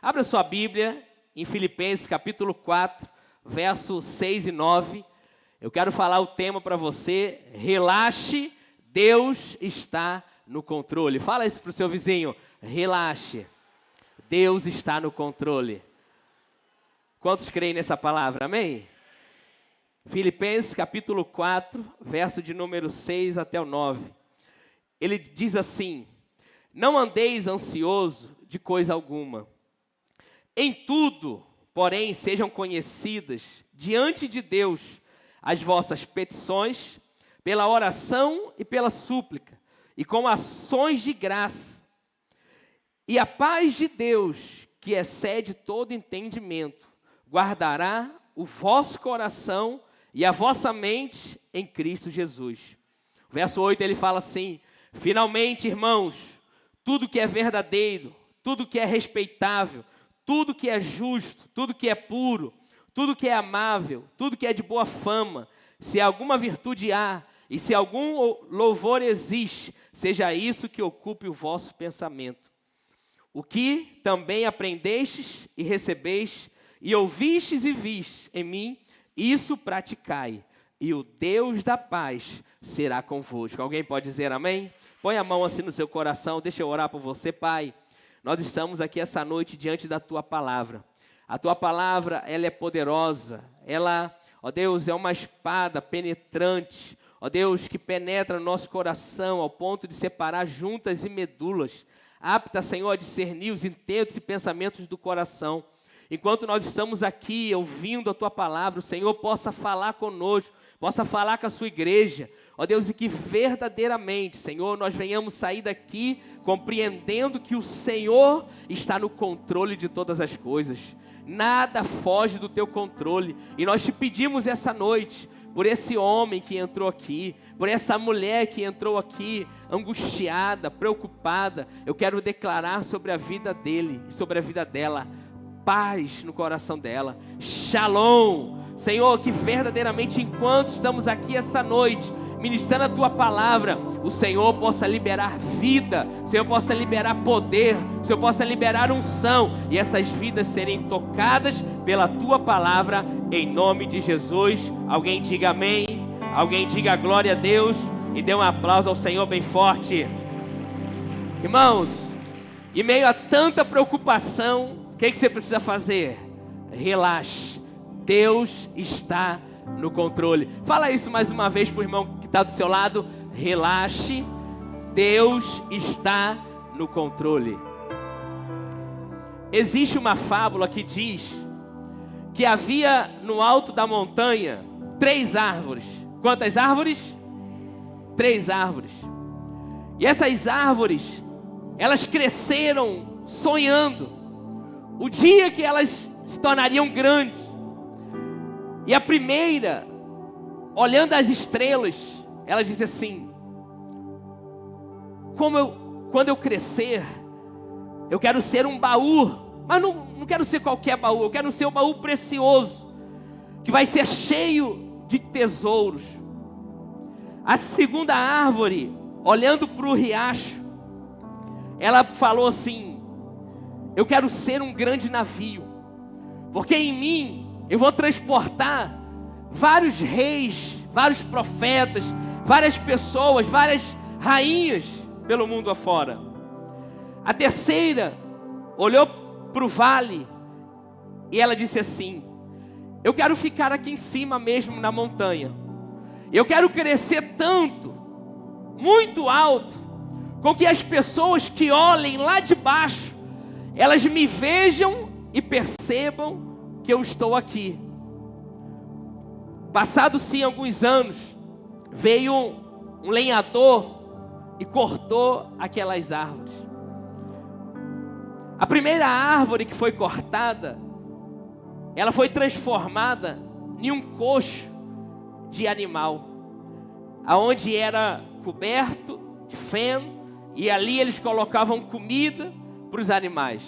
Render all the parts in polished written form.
Abra sua Bíblia em Filipenses capítulo 4, versos 6 e 9. Eu quero falar o tema para você: relaxe, Deus está no controle. Fala isso para o seu vizinho: relaxe, Deus está no controle. Quantos creem nessa palavra? Amém? Filipenses capítulo 4, verso de número 6 até o 9. Ele diz assim: não andeis ansioso de coisa alguma. Em tudo, porém, sejam conhecidas diante de Deus as vossas petições, pela oração e pela súplica, e com ações de graça. E a paz de Deus, que excede todo entendimento, guardará o vosso coração e a vossa mente em Cristo Jesus. Verso 8 ele fala assim: finalmente, irmãos, tudo que é verdadeiro, tudo que é respeitável, tudo que é justo, tudo que é puro, tudo que é amável, tudo que é de boa fama, se alguma virtude há e se algum louvor existe, seja isso que ocupe o vosso pensamento. O que também aprendestes e recebestes, e ouvistes e vistes em mim, isso praticai, e o Deus da paz será convosco. Alguém pode dizer amém? Põe a mão assim no seu coração, deixa eu orar por você. Pai, nós estamos aqui essa noite diante da Tua palavra. A Tua palavra, ela é poderosa, ela, ó Deus, é uma espada penetrante, ó Deus, que penetra no nosso coração ao ponto de separar juntas e medulas, apta, Senhor, a discernir os intentos e pensamentos do coração. Enquanto nós estamos aqui ouvindo a Tua palavra, o Senhor possa falar conosco, possa falar com a Sua igreja, ó Deus, e que verdadeiramente, Senhor, nós venhamos sair daqui compreendendo que o Senhor está no controle de todas as coisas. Nada foge do Teu controle. E nós te pedimos essa noite, por esse homem que entrou aqui, por essa mulher que entrou aqui, angustiada, preocupada, eu quero declarar sobre a vida dele e sobre a vida dela paz no coração dela, shalom. Senhor, que verdadeiramente enquanto estamos aqui essa noite, ministrando a Tua palavra, o Senhor possa liberar vida, o Senhor possa liberar poder, o Senhor possa liberar unção, e essas vidas serem tocadas pela Tua palavra, em nome de Jesus. Alguém diga amém, alguém diga glória a Deus, e dê um aplauso ao Senhor bem forte. Irmãos, em meio a tanta preocupação, o que você precisa fazer? Relaxe, Deus está no controle. Fala isso mais uma vez para o irmão que está do seu lado: relaxe, Deus está no controle. Existe uma fábula que diz que havia no alto da montanha 3 árvores. Quantas árvores? 3 árvores. E essas árvores, elas cresceram sonhando o dia que elas se tornariam grandes. E a primeira, olhando as estrelas, ela disse assim: quando eu crescer, eu quero ser um baú, mas não quero ser qualquer baú, eu quero ser um baú precioso, que vai ser cheio de tesouros. A segunda árvore, olhando para o riacho, ela falou assim: eu quero ser um grande navio, porque em mim eu vou transportar vários reis, vários profetas, várias pessoas, várias rainhas pelo mundo afora. A terceira olhou para o vale e ela disse assim: eu quero ficar aqui em cima mesmo na montanha. Eu quero crescer tanto, muito alto, com que as pessoas que olhem lá de baixo, elas me vejam e percebam que eu estou aqui. Passados-se alguns anos, veio um lenhador e cortou aquelas árvores. A primeira árvore que foi cortada, ela foi transformada em um coxo de animal, aonde era coberto de feno, e ali eles colocavam comida para os animais.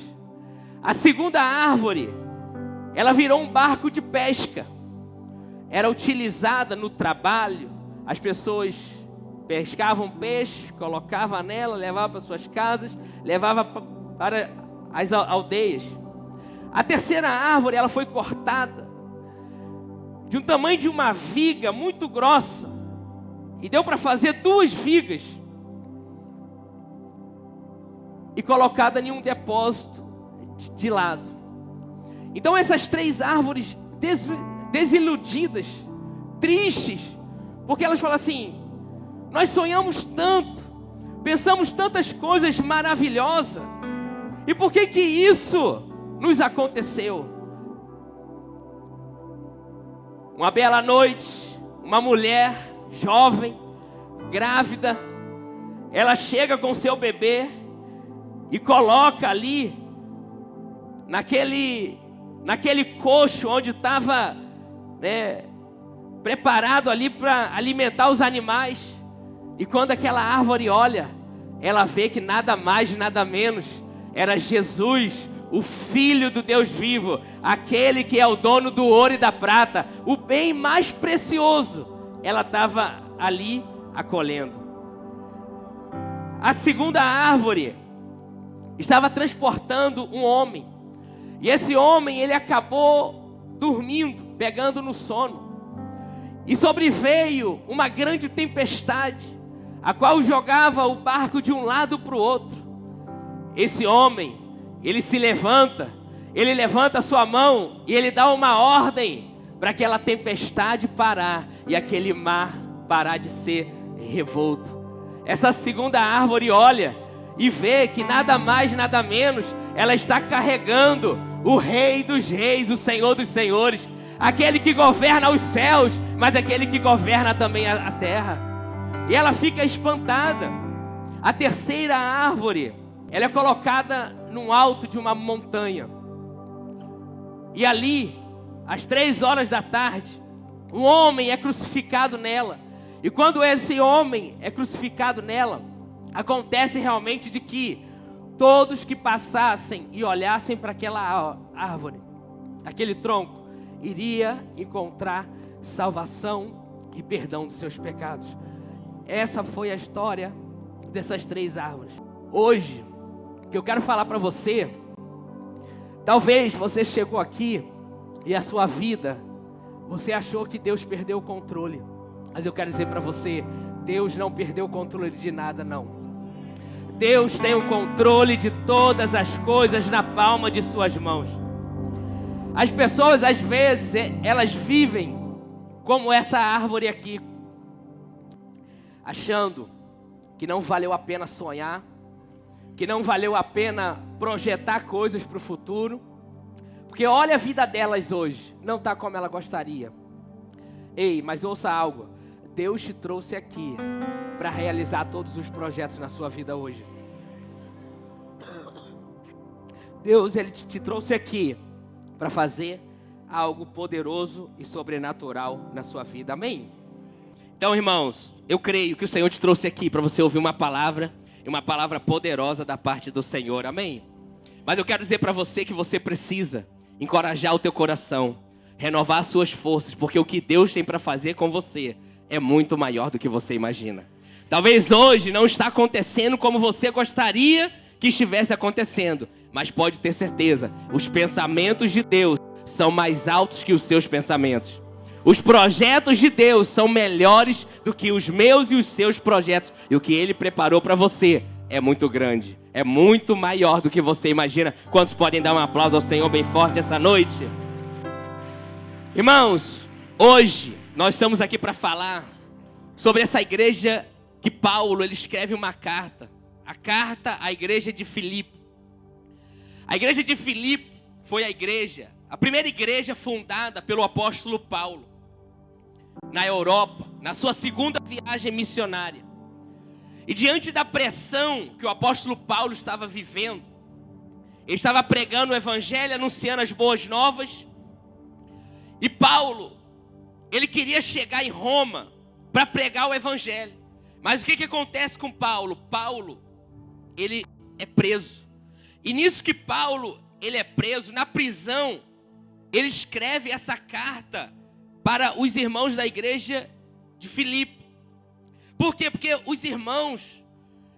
A segunda árvore, ela virou um barco de pesca. Era utilizada no trabalho. As pessoas pescavam peixe, colocavam nela, levavam para suas casas, levavam para as aldeias. A terceira árvore, ela foi cortada de um tamanho de uma viga muito grossa, e deu para fazer 2 vigas, e colocada em um depósito de lado. Então essas 3 árvores desiludidas, tristes, porque elas falam assim: nós sonhamos tanto, pensamos tantas coisas maravilhosas, e por que que isso nos aconteceu? Uma bela noite, uma mulher jovem, grávida, ela chega com seu bebê e coloca ali, naquele coxo onde estava, preparado ali para alimentar os animais. E quando aquela árvore olha, ela vê que nada mais, nada menos, era Jesus, o Filho do Deus vivo, aquele que é o dono do ouro e da prata, o bem mais precioso, ela estava ali acolhendo. A segunda árvore estava transportando um homem, e esse homem, ele acabou dormindo, pegando no sono, e sobreveio uma grande tempestade, a qual jogava o barco de um lado para o outro. Esse homem, ele se levanta, ele levanta a sua mão e ele dá uma ordem para aquela tempestade parar e aquele mar parar de ser revolto. Essa segunda árvore olha e vê que nada mais, nada menos, ela está carregando o Rei dos Reis, o Senhor dos Senhores, aquele que governa os céus, mas aquele que governa também a terra. E ela fica espantada. A terceira árvore, ela é colocada no alto de uma montanha. E ali, às 3 horas da tarde, um homem é crucificado nela. E quando esse homem é crucificado nela, acontece realmente de que todos que passassem e olhassem para aquela árvore, aquele tronco, iria encontrar salvação e perdão dos seus pecados. Essa foi a história dessas 3 árvores. Hoje, o que eu quero falar para você, talvez você chegou aqui e a sua vida, você achou que Deus perdeu o controle. Mas eu quero dizer para você, Deus não perdeu o controle de nada, não. Deus tem o controle de todas as coisas na palma de suas mãos. As pessoas, às vezes, elas vivem como essa árvore aqui, achando que não valeu a pena sonhar, que não valeu a pena projetar coisas para o futuro, porque olha a vida delas hoje, não está como ela gostaria. Ei, mas ouça algo, Deus te trouxe aqui para realizar todos os projetos na sua vida hoje. Deus, Ele te trouxe aqui para fazer algo poderoso e sobrenatural na sua vida, amém? Então, irmãos, eu creio que o Senhor te trouxe aqui para você ouvir uma palavra, e uma palavra poderosa da parte do Senhor, amém? Mas eu quero dizer para você que você precisa encorajar o teu coração, renovar as suas forças, porque o que Deus tem para fazer com você é muito maior do que você imagina. Talvez hoje não está acontecendo como você gostaria que estivesse acontecendo, mas pode ter certeza, os pensamentos de Deus são mais altos que os seus pensamentos. Os projetos de Deus são melhores do que os meus e os seus projetos. E o que Ele preparou para você é muito grande, é muito maior do que você imagina. Quantos podem dar um aplauso ao Senhor bem forte essa noite? Irmãos, hoje nós estamos aqui para falar sobre essa igreja que Paulo, ele escreve uma carta. A carta à igreja de Filipe. A igreja de Filipe foi a primeira igreja fundada pelo apóstolo Paulo na Europa, na sua segunda viagem missionária. E diante da pressão que o apóstolo Paulo estava vivendo, ele estava pregando o evangelho, anunciando as boas novas. E Paulo, ele queria chegar em Roma para pregar o evangelho. Mas o que acontece com Paulo? Paulo, ele é preso. E nisso que Paulo, ele é preso, na prisão, ele escreve essa carta para os irmãos da igreja de Filipe. Por quê? Porque os irmãos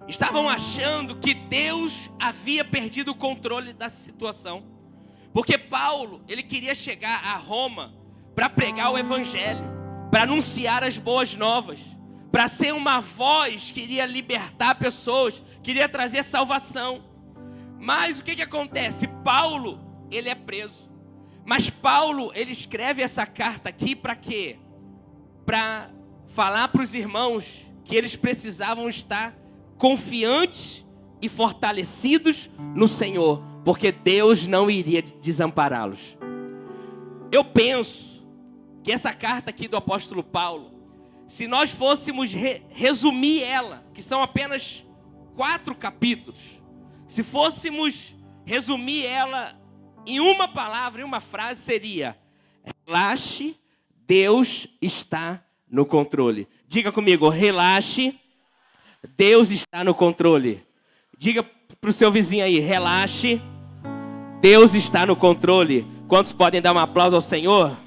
estavam achando que Deus havia perdido o controle da situação. Porque Paulo, ele queria chegar a Roma para pregar o evangelho, para anunciar as boas novas, para ser uma voz que iria libertar pessoas, queria trazer salvação. Mas o que acontece? Paulo, ele é preso. Mas Paulo, ele escreve essa carta aqui para quê? Para falar para os irmãos que eles precisavam estar confiantes e fortalecidos no Senhor, porque Deus não iria desampará-los. Eu penso que essa carta aqui do apóstolo Paulo, se nós fôssemos resumir ela, que são apenas 4 capítulos, se fôssemos resumir ela em uma palavra, em uma frase, seria: relaxe, Deus está no controle. Diga comigo, relaxe, Deus está no controle. Diga para o seu vizinho aí, relaxe, Deus está no controle. Quantos podem dar um aplauso ao Senhor?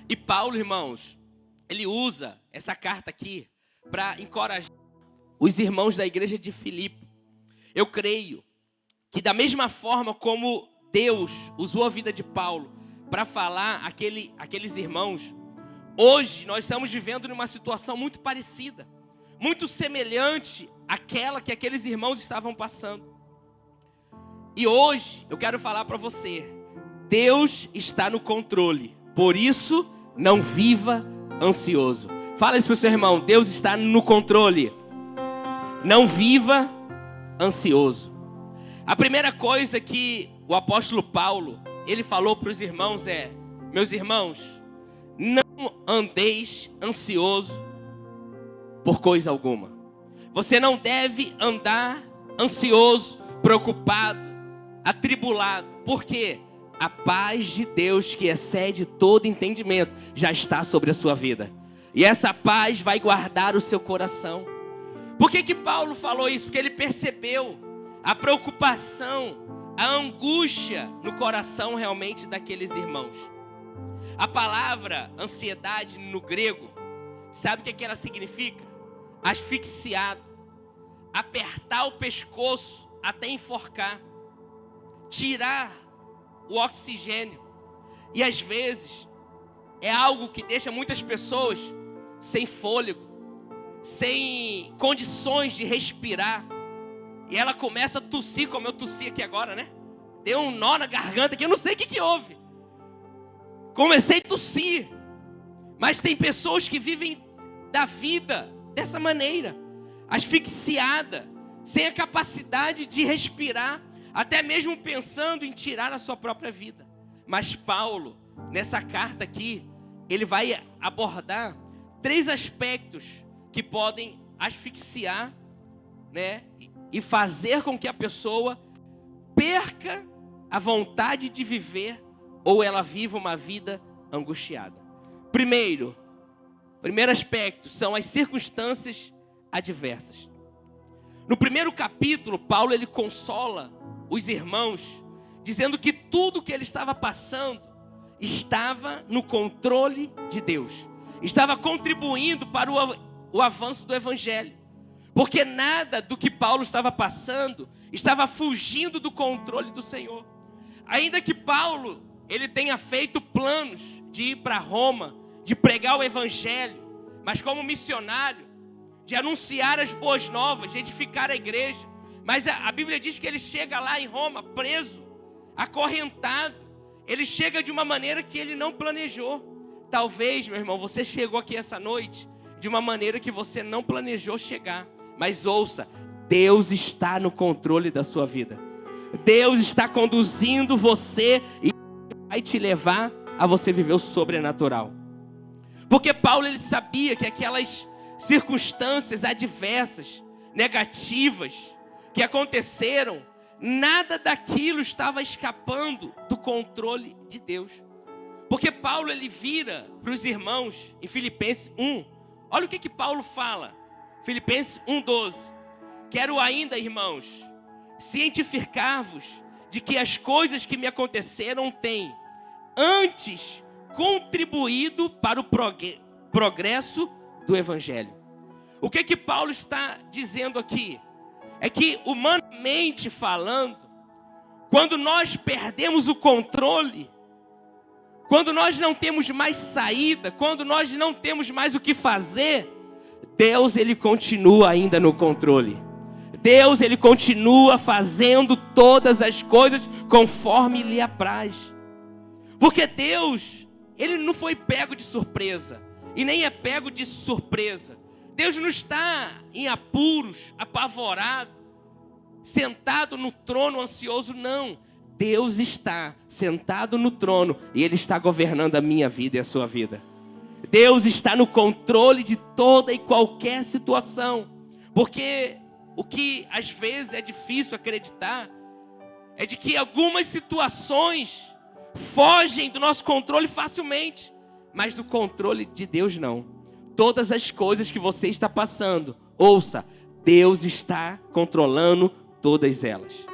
E Paulo, irmãos, ele usa essa carta aqui para encorajar os irmãos da igreja de Filipe. Eu creio que da mesma forma como Deus usou a vida de Paulo para falar aqueles irmãos, hoje nós estamos vivendo numa situação muito parecida, muito semelhante àquela que aqueles irmãos estavam passando. E hoje eu quero falar para você, Deus está no controle, por isso não viva ansioso. Fala isso para o seu irmão, Deus está no controle, não viva ansioso. A primeira coisa que o apóstolo Paulo, ele falou para os irmãos é: meus irmãos, não andeis ansioso por coisa alguma. Você não deve andar ansioso, preocupado, atribulado. Por quê? A paz de Deus, que excede todo entendimento, já está sobre a sua vida. E essa paz vai guardar o seu coração. Por que Paulo falou isso? Porque ele percebeu a preocupação, a angústia no coração realmente daqueles irmãos. A palavra ansiedade no grego, sabe o que ela significa? Asfixiado, apertar o pescoço até enforcar, tirar o oxigênio. E às vezes é algo que deixa muitas pessoas sem fôlego, sem condições de respirar. E ela começa a tossir, como eu tossi aqui agora, né? Deu um nó na garganta que eu não sei o que houve. Comecei a tossir. Mas tem pessoas que vivem da vida dessa maneira, asfixiada, sem a capacidade de respirar, até mesmo pensando em tirar a sua própria vida. Mas Paulo, nessa carta aqui, ele vai abordar 3 aspectos que podem asfixiar, né, e fazer com que a pessoa perca a vontade de viver, ou ela viva uma vida angustiada. Primeiro aspecto são as circunstâncias adversas. No primeiro capítulo, Paulo ele consola os irmãos, dizendo que tudo que ele estava passando estava no controle de Deus, estava contribuindo para o avanço do evangelho, porque nada do que Paulo estava passando estava fugindo do controle do Senhor. Ainda que Paulo ele tenha feito planos de ir para Roma, de pregar o evangelho, mas como missionário, de anunciar as boas novas, de edificar a igreja. Mas a Bíblia diz que ele chega lá em Roma preso, acorrentado. Ele chega de uma maneira que ele não planejou. Talvez, meu irmão, você chegou aqui essa noite de uma maneira que você não planejou chegar. Mas ouça, Deus está no controle da sua vida. Deus está conduzindo você e vai te levar a você viver o sobrenatural. Porque Paulo ele sabia que aquelas circunstâncias adversas, negativas, que aconteceram, nada daquilo estava escapando do controle de Deus. Porque Paulo ele vira para os irmãos em Filipenses 1. Olha o que Paulo fala. Filipenses 1:12. Quero ainda, irmãos, cientificar-vos de que as coisas que me aconteceram têm antes contribuído para o progresso do evangelho. O que Paulo está dizendo aqui? É que, humanamente falando, Quando nós perdemos o controle, quando nós não temos mais saída, quando nós não temos mais o que fazer, Deus, Ele continua ainda no controle. Deus, Ele continua fazendo todas as coisas conforme lhe apraz. Porque Deus, Ele não foi pego de surpresa, e nem é pego de surpresa. Deus não está em apuros, apavorado, sentado no trono ansioso, não. Deus está sentado no trono e Ele está governando a minha vida e a sua vida. Deus está no controle de toda e qualquer situação. Porque o que às vezes é difícil acreditar é de que algumas situações fogem do nosso controle facilmente, mas do controle de Deus não. Todas as coisas que você está passando, ouça, Deus está controlando todas elas.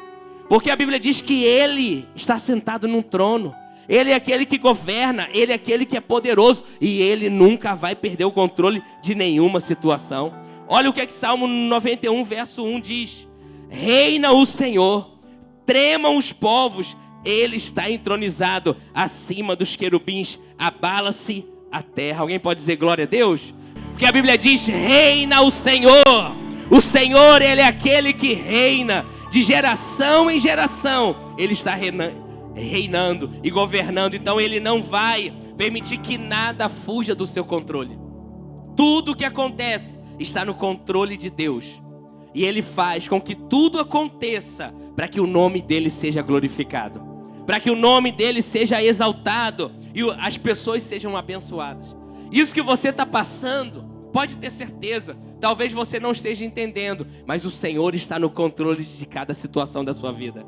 Porque a Bíblia diz que Ele está sentado num trono. Ele é aquele que governa, Ele é aquele que é poderoso. E Ele nunca vai perder o controle de nenhuma situação. Olha o que Salmo 91, verso 1 diz. Reina o Senhor, tremam os povos, Ele está entronizado acima dos querubins, abala-se a terra. Alguém pode dizer glória a Deus? Porque a Bíblia diz, reina o Senhor. O Senhor, Ele é aquele que reina. De geração em geração, Ele está reinando e governando. Então Ele não vai permitir que nada fuja do seu controle. Tudo o que acontece está no controle de Deus. E Ele faz com que tudo aconteça para que o nome dEle seja glorificado, para que o nome dEle seja exaltado e as pessoas sejam abençoadas. Isso que você está passando, pode ter certeza, talvez você não esteja entendendo, mas o Senhor está no controle de cada situação da sua vida.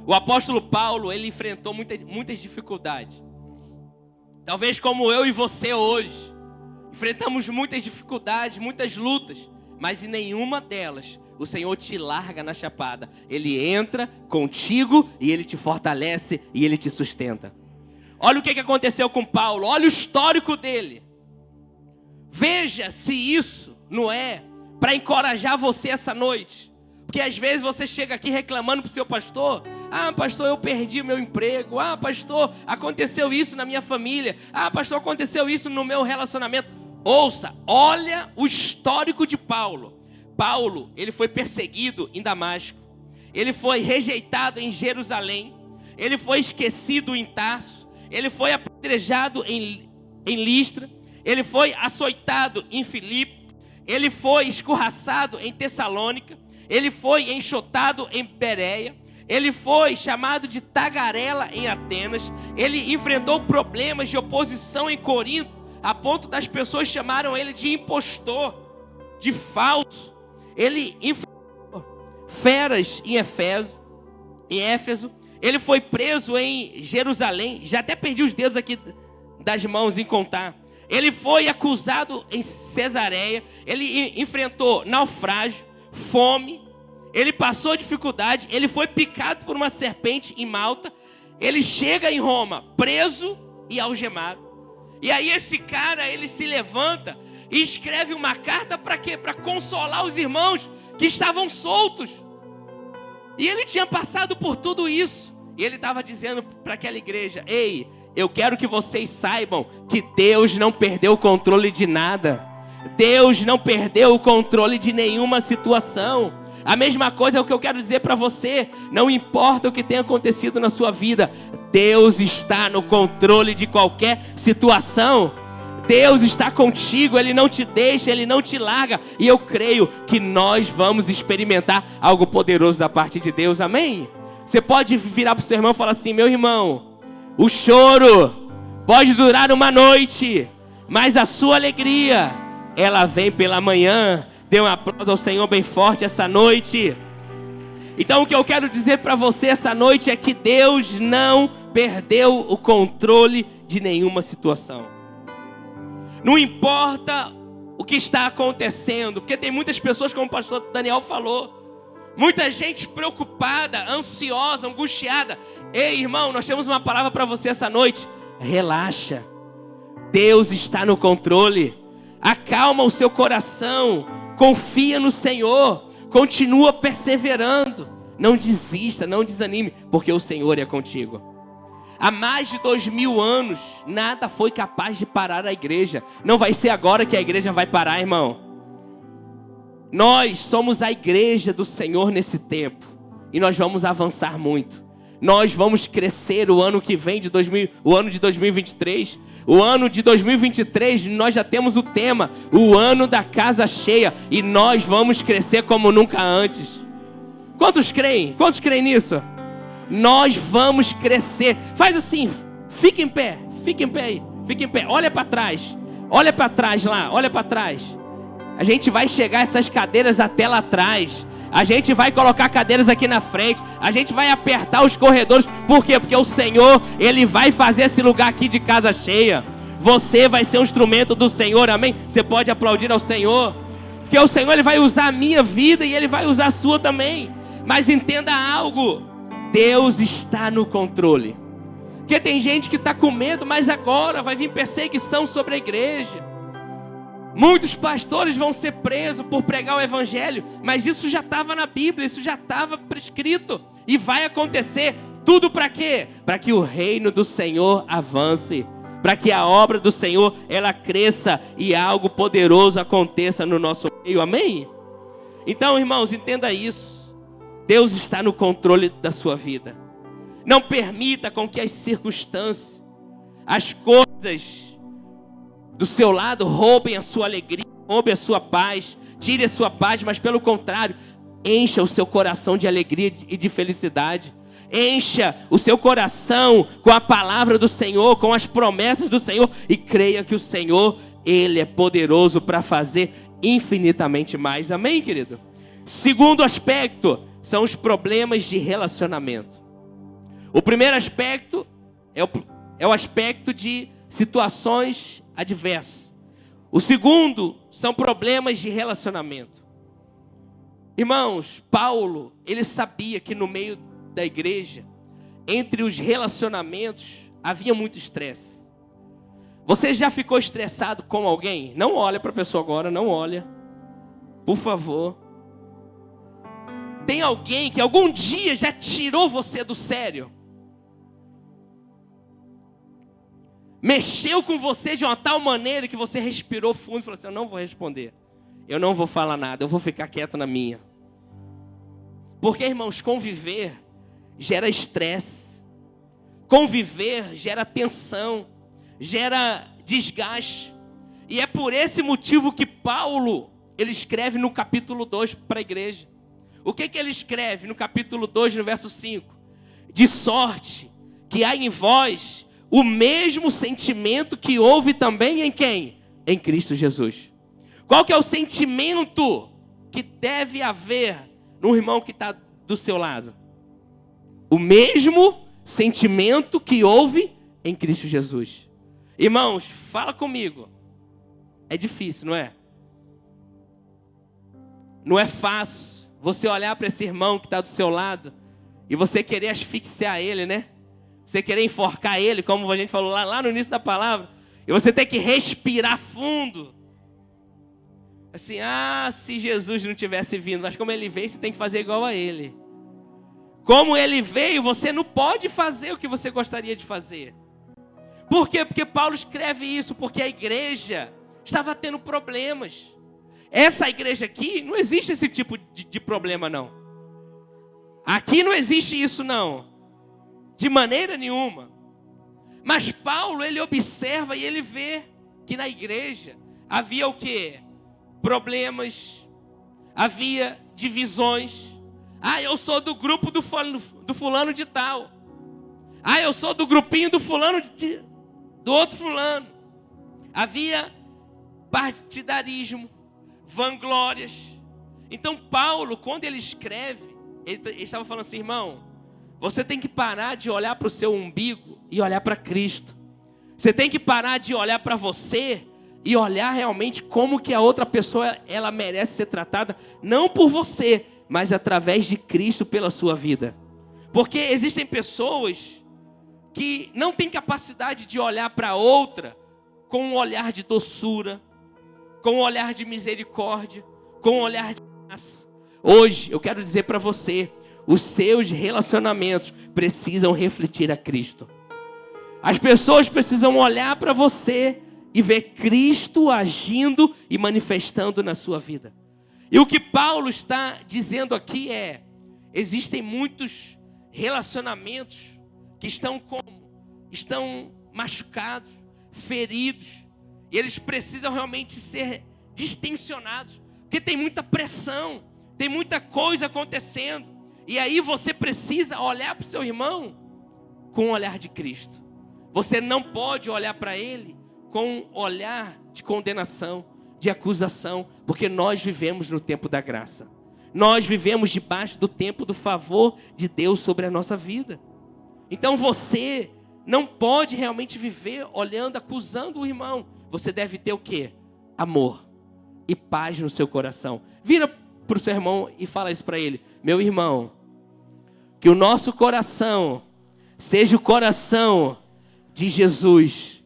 O apóstolo Paulo, ele enfrentou muitas dificuldades. Talvez como eu e você hoje, enfrentamos muitas dificuldades, muitas lutas, mas em nenhuma delas o Senhor te larga na chapada. Ele entra contigo e Ele te fortalece e Ele te sustenta. Olha o que aconteceu com Paulo, olha o histórico dele. Veja se isso não é para encorajar você essa noite. Porque às vezes você chega aqui reclamando para o seu pastor. Ah, pastor, eu perdi o meu emprego. Ah, pastor, aconteceu isso na minha família. Ah, pastor, aconteceu isso no meu relacionamento. Ouça, olha o histórico de Paulo. Paulo, ele foi perseguido em Damasco. Ele foi rejeitado em Jerusalém. Ele foi esquecido em Tarso. Ele foi apedrejado em Listra. Ele foi açoitado em Filipe. Ele foi escorraçado em Tessalônica. Ele foi enxotado em Bereia. Ele foi chamado de tagarela em Atenas. Ele enfrentou problemas de oposição em Corinto, a ponto das pessoas chamaram ele de impostor, de falso. Ele enfrentou feras em Éfeso. Ele foi preso em Jerusalém. Já até perdi os dedos aqui das mãos em contar. Ele foi acusado em Cesareia. Ele enfrentou naufrágio, fome. Ele passou dificuldade. Ele foi picado por uma serpente em Malta. Ele chega em Roma preso e algemado. E aí esse cara, ele se levanta e escreve uma carta para quê? Para consolar os irmãos que estavam soltos. E ele tinha passado por tudo isso. E ele estava dizendo para aquela igreja: ei, eu quero que vocês saibam que Deus não perdeu o controle de nada. Deus não perdeu o controle de nenhuma situação. A mesma coisa é o que eu quero dizer para você. Não importa o que tenha acontecido na sua vida, Deus está no controle de qualquer situação. Deus está contigo, Ele não te deixa, Ele não te larga. E eu creio que nós vamos experimentar algo poderoso da parte de Deus, amém? Você pode virar para o seu irmão e falar assim: meu irmão, o choro pode durar uma noite, mas a sua alegria, ela vem pela manhã. Dê um aplauso ao Senhor bem forte essa noite. Então o que eu quero dizer para você essa noite é que Deus não perdeu o controle de nenhuma situação. Não importa o que está acontecendo, porque tem muitas pessoas, como o pastor Daniel falou, muita gente preocupada, ansiosa, angustiada. Ei, irmão, nós temos uma palavra para você essa noite. Relaxa, Deus está no controle. Acalma o seu coração, confia no Senhor, continua perseverando. Não desista, não desanime, porque o Senhor é contigo. Há mais de 2000 anos, nada foi capaz de parar a igreja. Não vai ser agora que a igreja vai parar, irmão. Nós somos a igreja do Senhor nesse tempo. E nós vamos avançar muito. Nós vamos crescer o ano que vem, o ano de 2023. O ano de 2023, nós já temos o tema, o ano da casa cheia. E nós vamos crescer como nunca antes. Quantos creem? Quantos creem nisso? Nós vamos crescer. Faz assim, fica em pé aí, fica em pé. Olha para trás lá, olha para trás. A gente vai chegar essas cadeiras até lá atrás. A gente vai colocar cadeiras aqui na frente. A gente vai apertar os corredores. Por quê? Porque o Senhor, Ele vai fazer esse lugar aqui de casa cheia. Você vai ser um instrumento do Senhor, amém? Você pode aplaudir ao Senhor. Porque o Senhor, Ele vai usar a minha vida e Ele vai usar a sua também. Mas entenda algo. Deus está no controle. Porque tem gente que está com medo, mas agora vai vir perseguição sobre a igreja. Muitos pastores vão ser presos por pregar o evangelho, mas isso já estava na Bíblia, isso já estava prescrito. E vai acontecer. Tudo para quê? Para que o reino do Senhor avance. Para que a obra do Senhor, ela cresça e algo poderoso aconteça no nosso meio. Amém? Então, irmãos, entenda isso. Deus está no controle da sua vida. Não permita com que as circunstâncias, as coisas do seu lado roubem a sua alegria, roubem a sua paz, tire a sua paz, mas pelo contrário, encha o seu coração de alegria e de felicidade. Encha o seu coração com a palavra do Senhor, com as promessas do Senhor, e creia que o Senhor, Ele é poderoso para fazer infinitamente mais. Amém, querido? Segundo aspecto, são os problemas de relacionamento. O primeiro aspecto é o aspecto de situações adversas. O segundo são problemas de relacionamento. Irmãos, Paulo, ele sabia que no meio da igreja, entre os relacionamentos, havia muito estresse. Você já ficou estressado com alguém? Não olha para a pessoa agora, não olha. Por favor. Tem alguém que algum dia já tirou você do sério? Mexeu com você de uma tal maneira que você respirou fundo e falou assim: eu não vou responder. Eu não vou falar nada, eu vou ficar quieto na minha. Porque, irmãos, conviver gera estresse. Conviver gera tensão, gera desgaste. E é por esse motivo que Paulo, ele escreve no capítulo 2 para a igreja. O que ele escreve no capítulo 2, no verso 5? De sorte que há em vós o mesmo sentimento que houve também em quem? Em Cristo Jesus. Qual que é o sentimento que deve haver no irmão que está do seu lado? O mesmo sentimento que houve em Cristo Jesus. Irmãos, fala comigo. É difícil, não é? Não é fácil você olhar para esse irmão que está do seu lado e você querer asfixiar ele, né? Você querer enforcar ele, como a gente falou lá no início da palavra. E você tem que respirar fundo. Assim, se Jesus não tivesse vindo, mas como ele veio, você tem que fazer igual a ele. Como ele veio, você não pode fazer o que você gostaria de fazer. Por quê? Porque Paulo escreve isso, porque a igreja estava tendo problemas. Essa igreja aqui, não existe esse tipo de problema, não. Aqui não existe isso, não. De maneira nenhuma. Mas Paulo, ele observa e ele vê que na igreja havia o quê? Problemas, havia divisões. Eu sou do grupo do fulano de tal. Eu sou do grupinho do fulano do outro fulano. Havia partidarismo, vanglórias. Então Paulo, quando ele escreve, ele estava falando assim: irmão, você tem que parar de olhar para o seu umbigo e olhar para Cristo. Você tem que parar de olhar para você e olhar realmente como que a outra pessoa, ela merece ser tratada, não por você, mas através de Cristo pela sua vida. Porque existem pessoas que não têm capacidade de olhar para outra com um olhar de doçura, com um olhar de misericórdia, com um olhar de graça. Hoje eu quero dizer para você, Os seus relacionamentos precisam refletir a Cristo. As pessoas precisam olhar para você e ver Cristo agindo e manifestando na sua vida. E o que Paulo está dizendo aqui é: existem muitos relacionamentos que estão machucados, feridos, e eles precisam realmente ser distensionados, porque tem muita pressão, tem muita coisa acontecendo. E aí você precisa olhar para o seu irmão com o olhar de Cristo. Você não pode olhar para ele com um olhar de condenação, de acusação, porque nós vivemos no tempo da graça. Nós vivemos debaixo do tempo do favor de Deus sobre a nossa vida. Então você não pode realmente viver olhando, acusando o irmão. Você deve ter o quê? Amor e paz no seu coração. Vira para o seu irmão e fala isso para ele: meu irmão, que o nosso coração seja o coração de Jesus.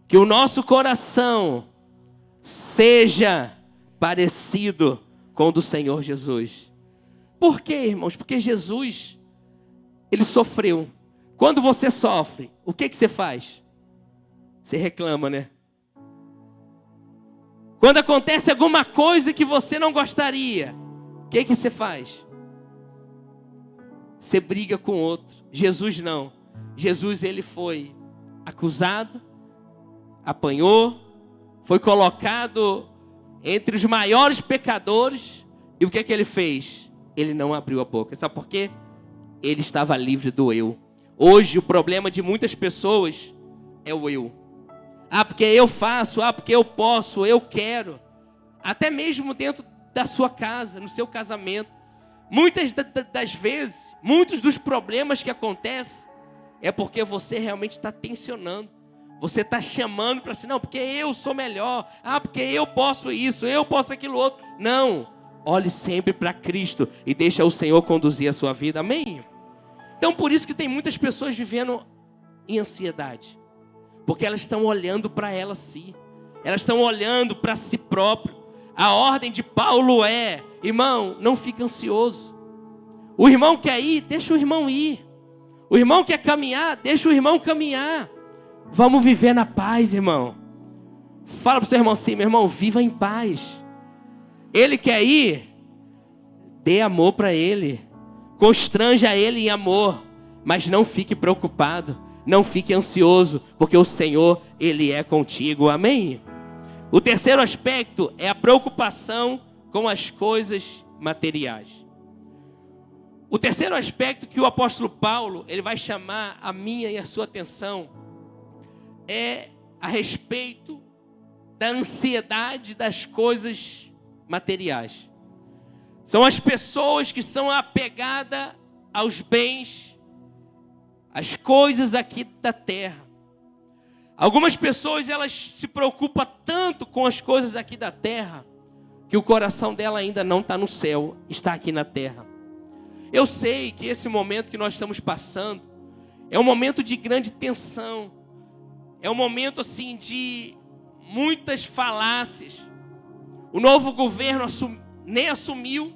Que o nosso coração seja parecido com o do Senhor Jesus. Por quê, irmãos? Porque Jesus, ele sofreu. Quando você sofre, o que você faz? Você reclama, né? Quando acontece alguma coisa que você não gostaria, o que você faz? Você briga com outro. Jesus não. Jesus, ele foi acusado, apanhou, foi colocado entre os maiores pecadores. E o que ele fez? Ele não abriu a boca. Sabe por quê? Ele estava livre do eu. Hoje o problema de muitas pessoas é o eu. Ah, porque eu faço, porque eu posso, eu quero. Até mesmo dentro da sua casa, no seu casamento. Muitas das vezes, muitos dos problemas que acontecem é porque você realmente está tensionando. Você está chamando para si, não, porque eu sou melhor. Porque eu posso isso, eu posso aquilo outro. Não, olhe sempre para Cristo e deixa o Senhor conduzir a sua vida, amém? Então por isso que tem muitas pessoas vivendo em ansiedade. Porque elas estão olhando para elas si. Elas estão olhando para si próprio. A ordem de Paulo é: irmão, não fique ansioso. O irmão quer ir, deixa o irmão ir. O irmão quer caminhar, deixa o irmão caminhar. Vamos viver na paz, irmão. Fala para o seu irmão assim: meu irmão, viva em paz. Ele quer ir, dê amor para ele. Constranja ele em amor. Mas não fique preocupado. Não fique ansioso, porque o Senhor, ele é contigo, amém? O terceiro aspecto é a preocupação com as coisas materiais. O terceiro aspecto que o apóstolo Paulo, ele vai chamar a minha e a sua atenção, é a respeito da ansiedade das coisas materiais. São as pessoas que são apegadas aos bens, as coisas aqui da terra. Algumas pessoas, elas se preocupam tanto com as coisas aqui da terra, que o coração dela ainda não está no céu, está aqui na terra. Eu sei que esse momento que nós estamos passando é um momento de grande tensão. É um momento assim de muitas falácias. O novo governo nem assumiu.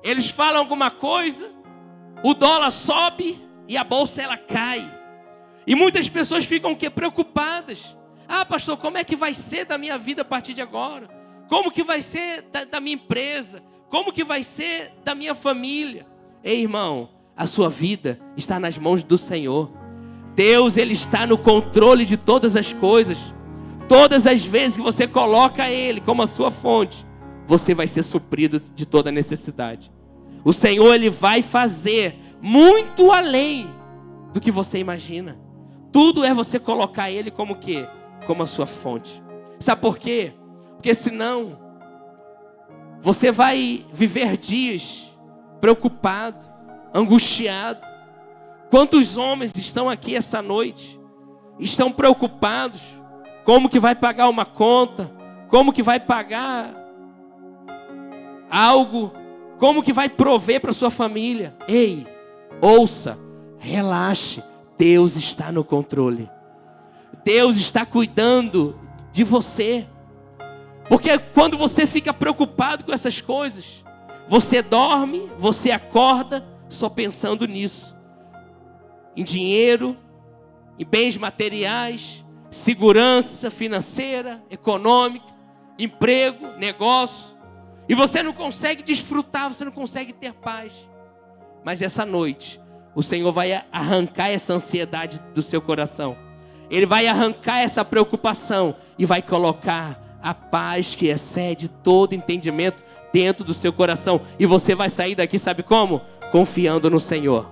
Eles falam alguma coisa, o dólar sobe e a bolsa ela cai. E muitas pessoas ficam preocupadas. Pastor, como é que vai ser da minha vida a partir de agora? Como que vai ser da minha empresa? Como que vai ser da minha família? Ei, irmão, a sua vida está nas mãos do Senhor. Deus, ele está no controle de todas as coisas. Todas as vezes que você coloca ele como a sua fonte, você vai ser suprido de toda necessidade. O Senhor, ele vai fazer muito além do que você imagina. Tudo é você colocar ele como o quê? Como a sua fonte. Sabe por quê? Porque senão você vai viver dias preocupado, angustiado. Quantos homens estão aqui essa noite, estão preocupados, como que vai pagar uma conta, como que vai pagar algo, como que vai prover para sua família. Ei, ouça, relaxe, Deus está no controle. Deus está cuidando de você. Porque quando você fica preocupado com essas coisas, Você dorme, você acorda só pensando nisso. Em dinheiro, em bens materiais, segurança financeira, econômica, emprego, negócio. E você não consegue desfrutar, você não consegue ter paz. Mas essa noite, o Senhor vai arrancar essa ansiedade do seu coração. Ele vai arrancar essa preocupação e vai colocar a paz que excede todo entendimento dentro do seu coração. E você vai sair daqui, sabe como? Confiando no Senhor.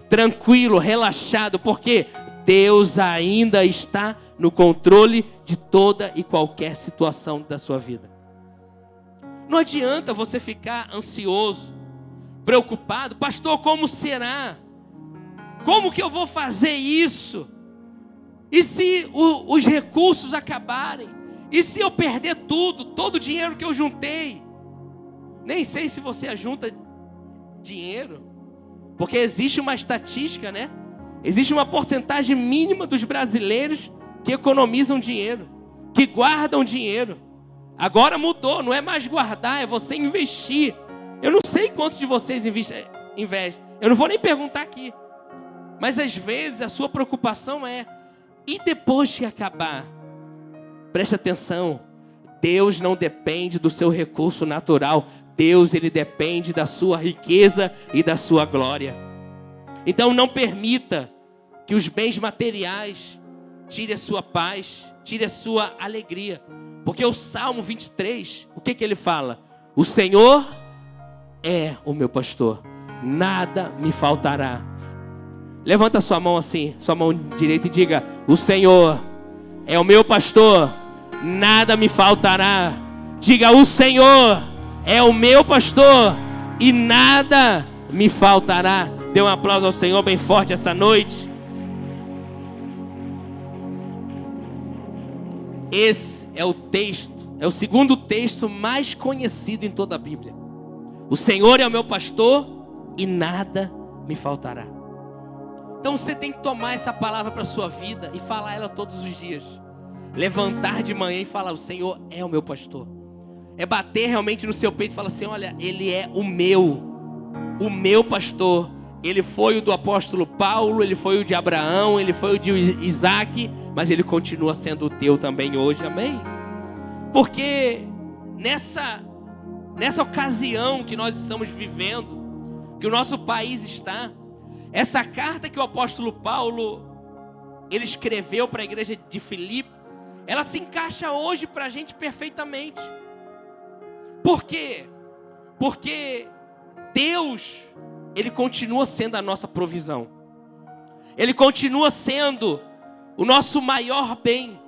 Tranquilo, relaxado, porque Deus ainda está no controle de toda e qualquer situação da sua vida. Não adianta você ficar ansioso, preocupado. Pastor, como será? Como que eu vou fazer isso? E se os recursos acabarem? E se eu perder tudo, todo o dinheiro que eu juntei? Nem sei se você ajunta dinheiro, porque existe uma estatística, né? Existe uma porcentagem mínima dos brasileiros que economizam dinheiro, que guardam dinheiro. Agora mudou, não é mais guardar, é você investir. Eu não sei quantos de vocês investem. Eu não vou nem perguntar aqui. Mas às vezes a sua preocupação é: e depois que acabar? Preste atenção, Deus não depende do seu recurso natural. Deus, ele depende da sua riqueza e da sua glória. Então não permita que os bens materiais tire a sua paz, tire a sua alegria. Porque o Salmo 23, o que ele fala? O Senhor é o meu pastor, nada me faltará. Levanta sua mão assim, sua mão direita, e diga: o Senhor é o meu pastor, nada me faltará. Diga: o Senhor é o meu pastor e nada me faltará. Dê um aplauso ao Senhor bem forte essa noite. Esse é o texto, é o segundo texto mais conhecido em toda a Bíblia. O Senhor é o meu pastor e nada me faltará. Então você tem que tomar essa palavra para a sua vida e falar ela todos os dias. Levantar de manhã e falar: o Senhor é o meu pastor. É bater realmente no seu peito e falar assim: olha, Ele é o meu pastor. Ele foi o do apóstolo Paulo, ele foi o de Abraão, ele foi o de Isaac, mas ele continua sendo o teu também hoje, amém? Porque nessa ocasião que nós estamos vivendo, que o nosso país está, essa carta que o apóstolo Paulo, ele escreveu para a igreja de Filipe, ela se encaixa hoje para a gente perfeitamente. Por quê? Porque Deus, Ele continua sendo a nossa provisão. Ele continua sendo o nosso maior bem.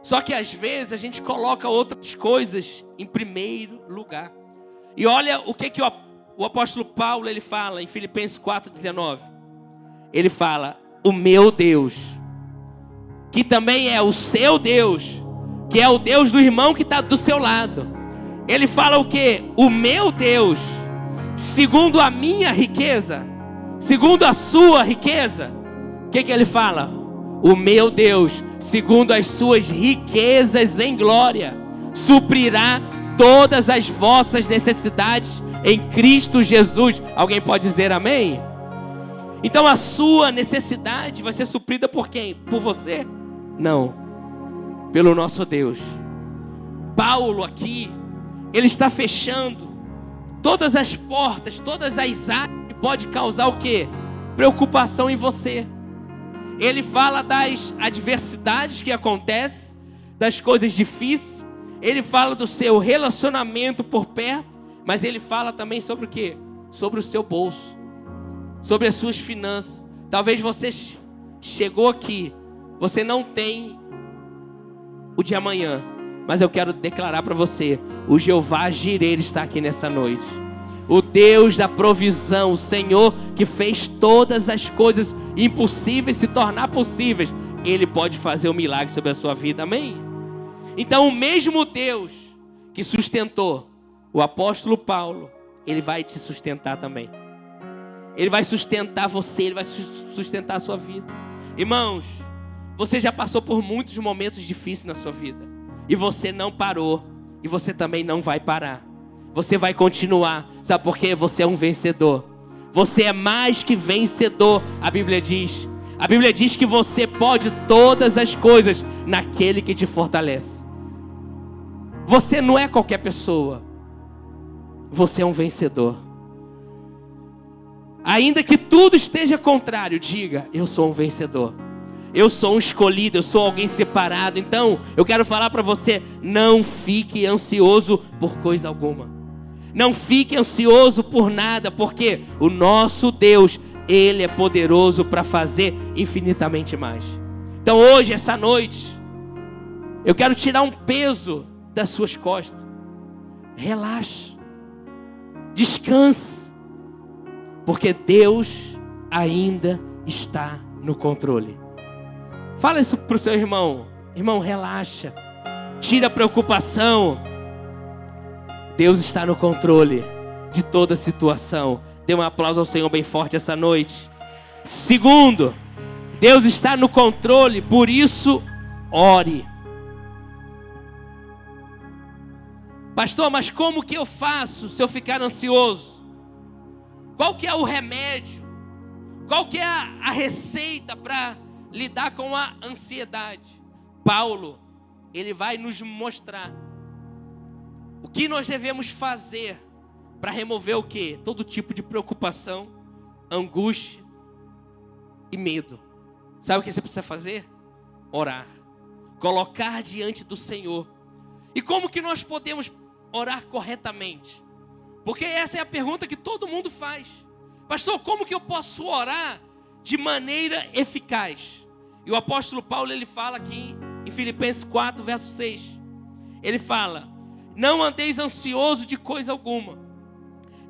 Só que às vezes a gente coloca outras coisas em primeiro lugar. E olha o que o apóstolo Paulo ele fala em Filipenses 4,19. Ele fala: o meu Deus, que também é o seu Deus, que é o Deus do irmão que está do seu lado. Ele fala o quê? O meu Deus, segundo a minha riqueza, segundo a sua riqueza. O que ele fala? O meu Deus, segundo as suas riquezas em glória, suprirá todas as vossas necessidades em Cristo Jesus. Alguém pode dizer amém? Então a sua necessidade vai ser suprida por quem? Por você? Não, pelo nosso Deus. Paulo aqui, ele está fechando todas as portas, todas as áreas que pode causar o quê? Preocupação em você. Ele fala das adversidades que acontecem, das coisas difíceis. Ele fala do seu relacionamento por perto, mas ele fala também sobre o quê? Sobre o seu bolso, sobre as suas finanças. Talvez você chegou aqui, você não tem o de amanhã, mas eu quero declarar para você: o Jeová Jireh está aqui nessa noite. O Deus da provisão, o Senhor que fez todas as coisas impossíveis se tornar possíveis, Ele pode fazer um milagre sobre a sua vida, amém? Então o mesmo Deus que sustentou o apóstolo Paulo, Ele vai te sustentar também. Ele vai sustentar você, Ele vai sustentar a sua vida. Irmãos, você já passou por muitos momentos difíceis na sua vida, e você não parou, e você também não vai parar. você vai continuar. Sabe por quê? Você é um vencedor. Você é mais que vencedor, a Bíblia diz. A Bíblia diz que você pode todas as coisas naquele que te fortalece. Você não é qualquer pessoa. Você é um vencedor. Ainda que tudo esteja contrário, diga: eu sou um vencedor. Eu sou um escolhido, eu sou alguém separado. Então, eu quero falar para você: não fique ansioso por coisa alguma. Não fique ansioso por nada, porque o nosso Deus, Ele é poderoso para fazer infinitamente mais. Então hoje, essa noite, eu quero tirar um peso das suas costas. Relaxe. Descanse. Porque Deus ainda está no controle. Fala isso para o seu irmão. Irmão, relaxa. Tira a preocupação. Deus está no controle de toda a situação. Dê um aplauso ao Senhor bem forte essa noite. Segundo, Deus está no controle, por isso, ore. Pastor, mas como que eu faço se eu ficar ansioso? Qual que é o remédio? Qual que é a receita para lidar com a ansiedade? Paulo, ele vai nos mostrar o que nós devemos fazer para remover o quê? Todo tipo de preocupação, angústia e medo. Sabe o que você precisa fazer? Orar. Colocar diante do Senhor. E como que nós podemos orar corretamente? Porque essa é a pergunta que todo mundo faz. Pastor, como que eu posso orar de maneira eficaz? E o apóstolo Paulo, ele fala aqui em Filipenses 4, verso 6. Ele fala: não andeis ansioso de coisa alguma.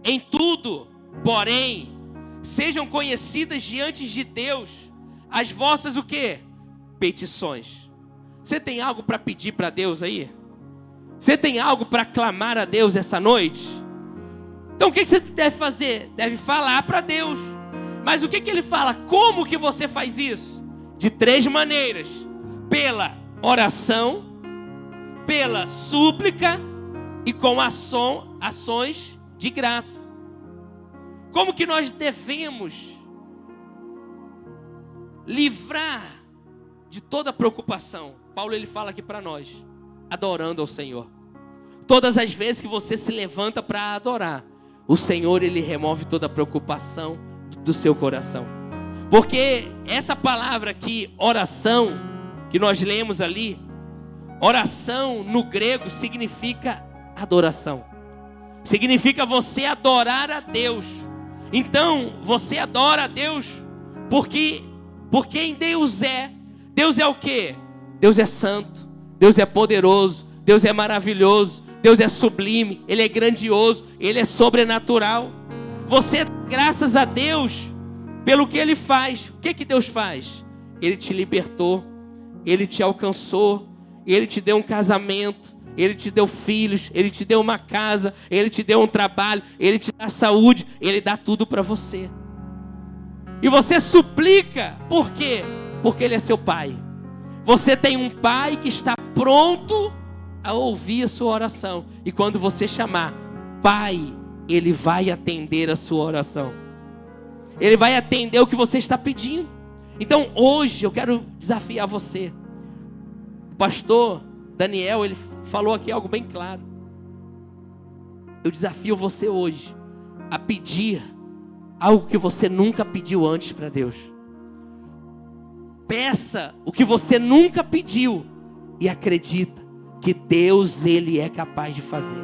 Em tudo, porém, sejam conhecidas diante de Deus as vossas o quê? Petições. Você tem algo para pedir para Deus aí? Você tem algo para clamar a Deus essa noite? Então o que você deve fazer? Deve falar para Deus. Mas o que ele fala? Como que você faz isso? De 3 maneiras: pela oração, pela súplica e com ações de graça. Como que nós devemos livrar de toda preocupação? Paulo, ele fala aqui para nós: adorando ao Senhor. Todas as vezes que você se levanta para adorar, o Senhor, ele remove toda a preocupação do seu coração. Porque essa palavra aqui, oração, que nós lemos ali, oração no grego significa adoração. Significa você adorar a Deus. Então, você adora a Deus porque quem Deus é. Deus é o quê? Deus é santo, Deus é poderoso, Deus é maravilhoso, Deus é sublime, Ele é grandioso, Ele é sobrenatural. Você dá graças a Deus pelo que Ele faz. O que Deus faz? Ele te libertou, Ele te alcançou, Ele te deu um casamento, Ele te deu filhos, Ele te deu uma casa, Ele te deu um trabalho, Ele te dá saúde, Ele dá tudo para você. E você suplica, por quê? Porque Ele é seu Pai. Você tem um Pai que está pronto a ouvir a sua oração. E quando você chamar Pai, Ele vai atender a sua oração. Ele vai atender o que você está pedindo. Então hoje eu quero desafiar você. O pastor Daniel, ele falou aqui algo bem claro. Eu desafio você hoje a pedir algo que você nunca pediu antes para Deus. Peça o que você nunca pediu e acredita que Deus, Ele é capaz de fazer.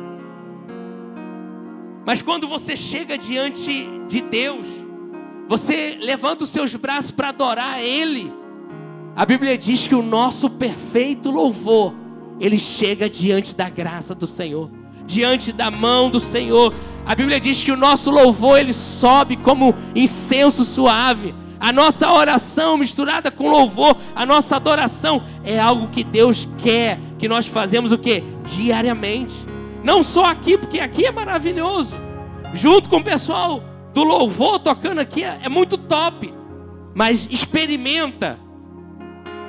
Mas quando você chega diante de Deus, você levanta os seus braços para adorar a Ele. A Bíblia diz que o nosso perfeito louvor, ele chega diante da graça do Senhor, diante da mão do Senhor. A Bíblia diz que o nosso louvor, ele sobe como incenso suave. A nossa oração misturada com louvor, a nossa adoração é algo que Deus quer que nós fazemos o quê? Diariamente. Não só aqui, porque aqui é maravilhoso. Junto com o pessoal do louvor tocando aqui é muito top. Mas experimenta.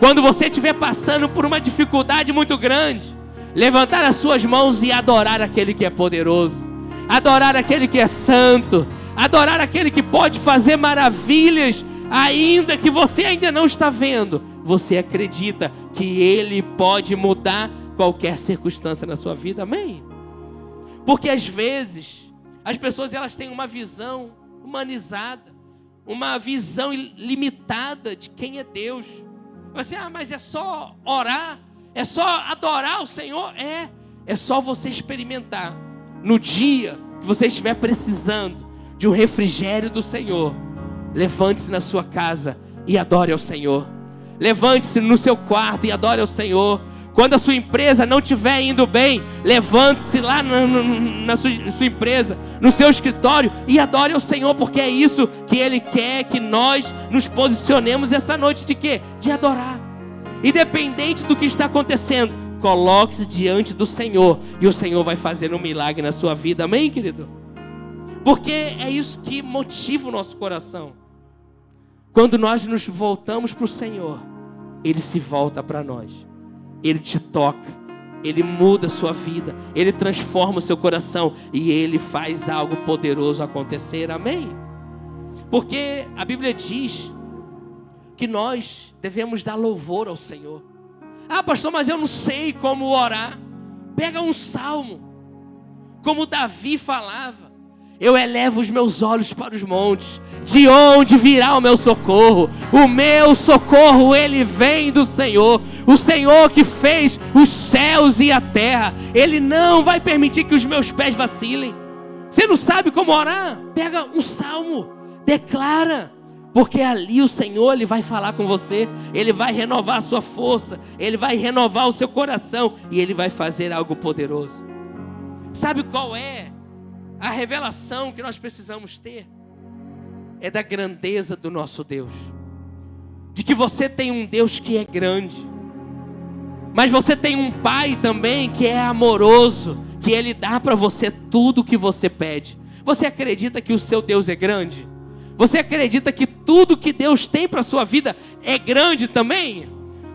Quando você estiver passando por uma dificuldade muito grande, levantar as suas mãos e adorar aquele que é poderoso. adorar aquele que é santo, adorar aquele que pode fazer maravilhas, ainda que você ainda não está vendo. Você acredita que Ele pode mudar qualquer circunstância na sua vida, amém? Porque às vezes as pessoas elas têm uma visão humanizada, uma visão limitada de quem é Deus. Você, mas é só orar, é só adorar o Senhor? É só você experimentar. No dia que você estiver precisando de um refrigério do Senhor, levante-se na sua casa e adore ao Senhor. Levante-se no seu quarto e adore ao Senhor. Quando a sua empresa não estiver indo bem, levante-se lá na sua empresa, no seu escritório e adore ao Senhor, porque é isso que Ele quer que nós nos posicionemos essa noite de quê? De adorar. Independente do que está acontecendo, coloque-se diante do Senhor e o Senhor vai fazer um milagre na sua vida, amém, querido? Porque é isso que motiva o nosso coração. Quando nós nos voltamos para o Senhor, Ele se volta para nós. Ele te toca, Ele muda a sua vida, Ele transforma o seu coração e Ele faz algo poderoso acontecer, amém? Porque a Bíblia diz que nós devemos dar louvor ao Senhor. Ah, pastor, mas eu não sei como orar. Pega um salmo, como Davi falava: eu elevo os meus olhos para os montes, de onde virá o meu socorro? O meu socorro, ele vem do Senhor. O Senhor que fez os céus e a terra. Ele não vai permitir que os meus pés vacilem. Você não sabe como orar? Pega um salmo, declara, porque ali o Senhor, Ele vai falar com você. Ele vai renovar a sua força, Ele vai renovar o seu coração e Ele vai fazer algo poderoso. Sabe qual é a revelação que nós precisamos ter? É da grandeza do nosso Deus. De que você tem um Deus que é grande, mas você tem um Pai também que é amoroso, que Ele dá para você tudo o que você pede. Você acredita que o seu Deus é grande? Você acredita que tudo que Deus tem para a sua vida é grande também?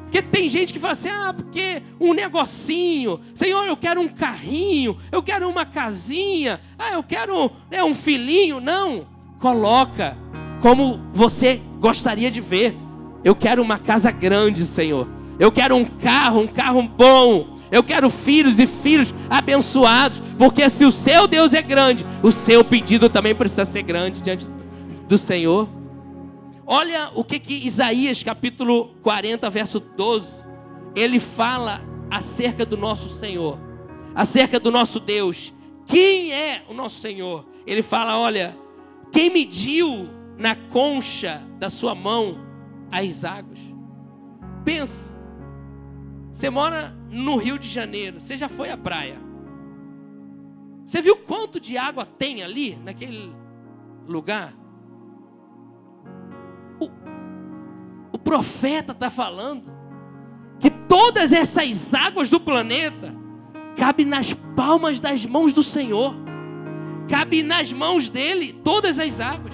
Porque tem gente que fala assim: ah, porque um negocinho, Senhor, eu quero um carrinho, eu quero uma casinha, eu quero um filhinho. Não, coloca como você gostaria de ver. Eu quero uma casa grande, Senhor. Eu quero um carro bom. Eu quero filhos e filhos abençoados. Porque se o seu Deus é grande, o seu pedido também precisa ser grande diante do Senhor. Olha o que Isaías capítulo 40 verso 12 ele fala acerca do nosso Senhor, acerca do nosso Deus. Quem é o nosso Senhor? Ele fala: olha, quem mediu na concha da sua mão as águas. Pensa, você mora no Rio de Janeiro, você já foi à praia, você viu quanto de água tem ali naquele lugar? O profeta está falando que todas essas águas do planeta cabem nas palmas das mãos do Senhor. Cabe nas mãos dele todas as águas.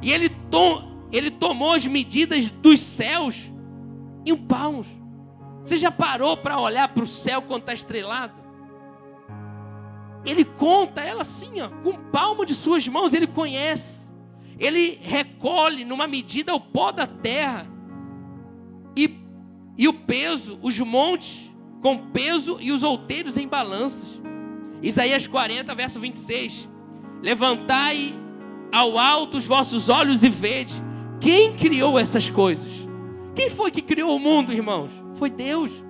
E ele tomou as medidas dos céus em palmos. Você já parou para olhar para o céu quando está estrelado? Ele conta ela assim, com o palmo de suas mãos. Ele conhece. Ele recolhe numa medida o pó da terra. E o peso, os montes com peso e os outeiros em balanças. Isaías 40, verso 26. Levantai ao alto os vossos olhos e vede. Quem criou essas coisas? Quem foi que criou o mundo, irmãos? Foi Deus.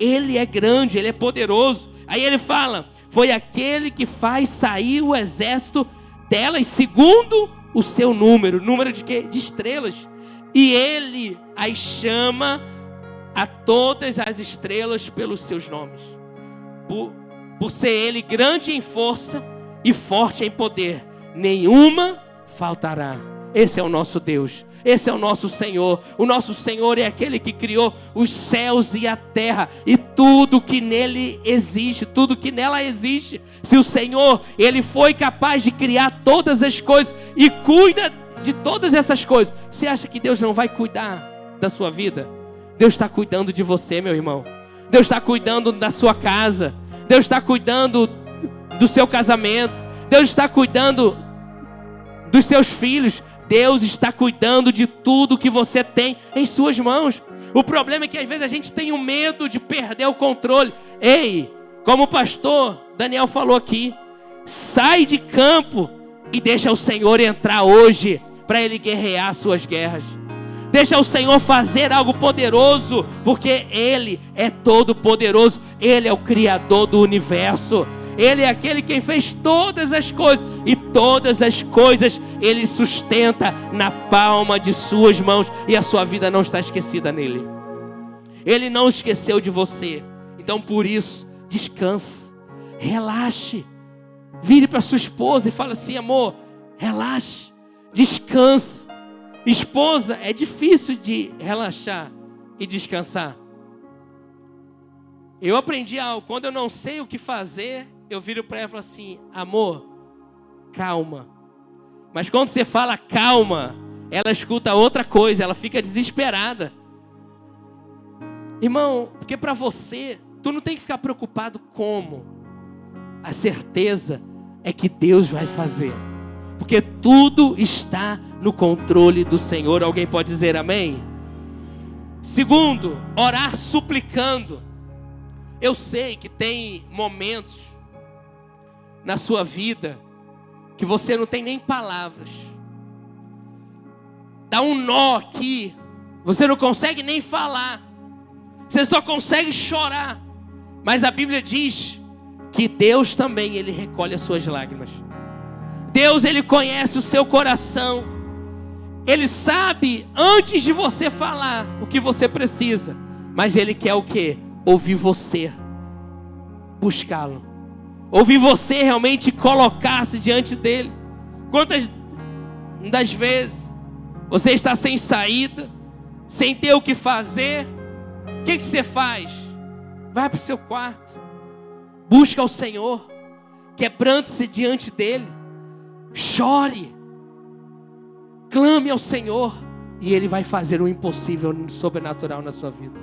Ele é grande, Ele é poderoso. Aí ele fala: foi aquele que faz sair o exército delas segundo o seu número. Número de quê? De estrelas. E Ele as chama a todas as estrelas pelos seus nomes. Por ser Ele grande em força e forte em poder, nenhuma faltará. Esse é o nosso Deus. Esse é o nosso Senhor. O nosso Senhor é aquele que criou os céus e a terra e tudo que nele existe, tudo que nela existe. Se o Senhor, Ele foi capaz de criar todas as coisas e cuida de todas essas coisas, você acha que Deus não vai cuidar da sua vida? Deus está cuidando de você, meu irmão. Deus está cuidando da sua casa. Deus está cuidando do seu casamento. Deus está cuidando dos seus filhos. Deus está cuidando de tudo que você tem em suas mãos. O problema é que às vezes a gente tem o medo de perder o controle. Ei, como o pastor Daniel falou aqui, sai de campo e deixa o Senhor entrar hoje para Ele guerrear suas guerras. Deixa o Senhor fazer algo poderoso, porque Ele é todo poderoso. Ele é o Criador do universo. Ele é aquele quem fez todas as coisas, e todas as coisas Ele sustenta na palma de suas mãos, e a sua vida não está esquecida nele. Ele não esqueceu de você. Então por isso, descanse, relaxe. Vire para sua esposa e fale assim: amor, relaxe, descanse. Esposa, é difícil de relaxar e descansar. Eu aprendi algo: quando eu não sei o que fazer, eu viro para ela e falo assim: amor, calma. Mas quando você fala calma, ela escuta outra coisa, ela fica desesperada. Irmão, porque para você, tu não tem que ficar preocupado como. A certeza é que Deus vai fazer, porque tudo está no controle do Senhor. Alguém pode dizer amém? Segundo, orar suplicando. Eu sei que tem momentos na sua vida que você não tem nem palavras. Dá um nó aqui, você não consegue nem falar. Você só consegue chorar. Mas a Bíblia diz que Deus também, Ele recolhe as suas lágrimas. Deus, Ele conhece o seu coração. Ele sabe antes de você falar o que você precisa. Mas Ele quer o quê? Ouvir você, buscá-lo. Ouvir você realmente colocar-se diante dEle. Quantas das vezes você está sem saída, sem ter o que fazer? O que você faz? Vai para o seu quarto, busca o Senhor, quebrante-se diante dEle, chore, clame ao Senhor, e Ele vai fazer o impossível, o sobrenatural na sua vida.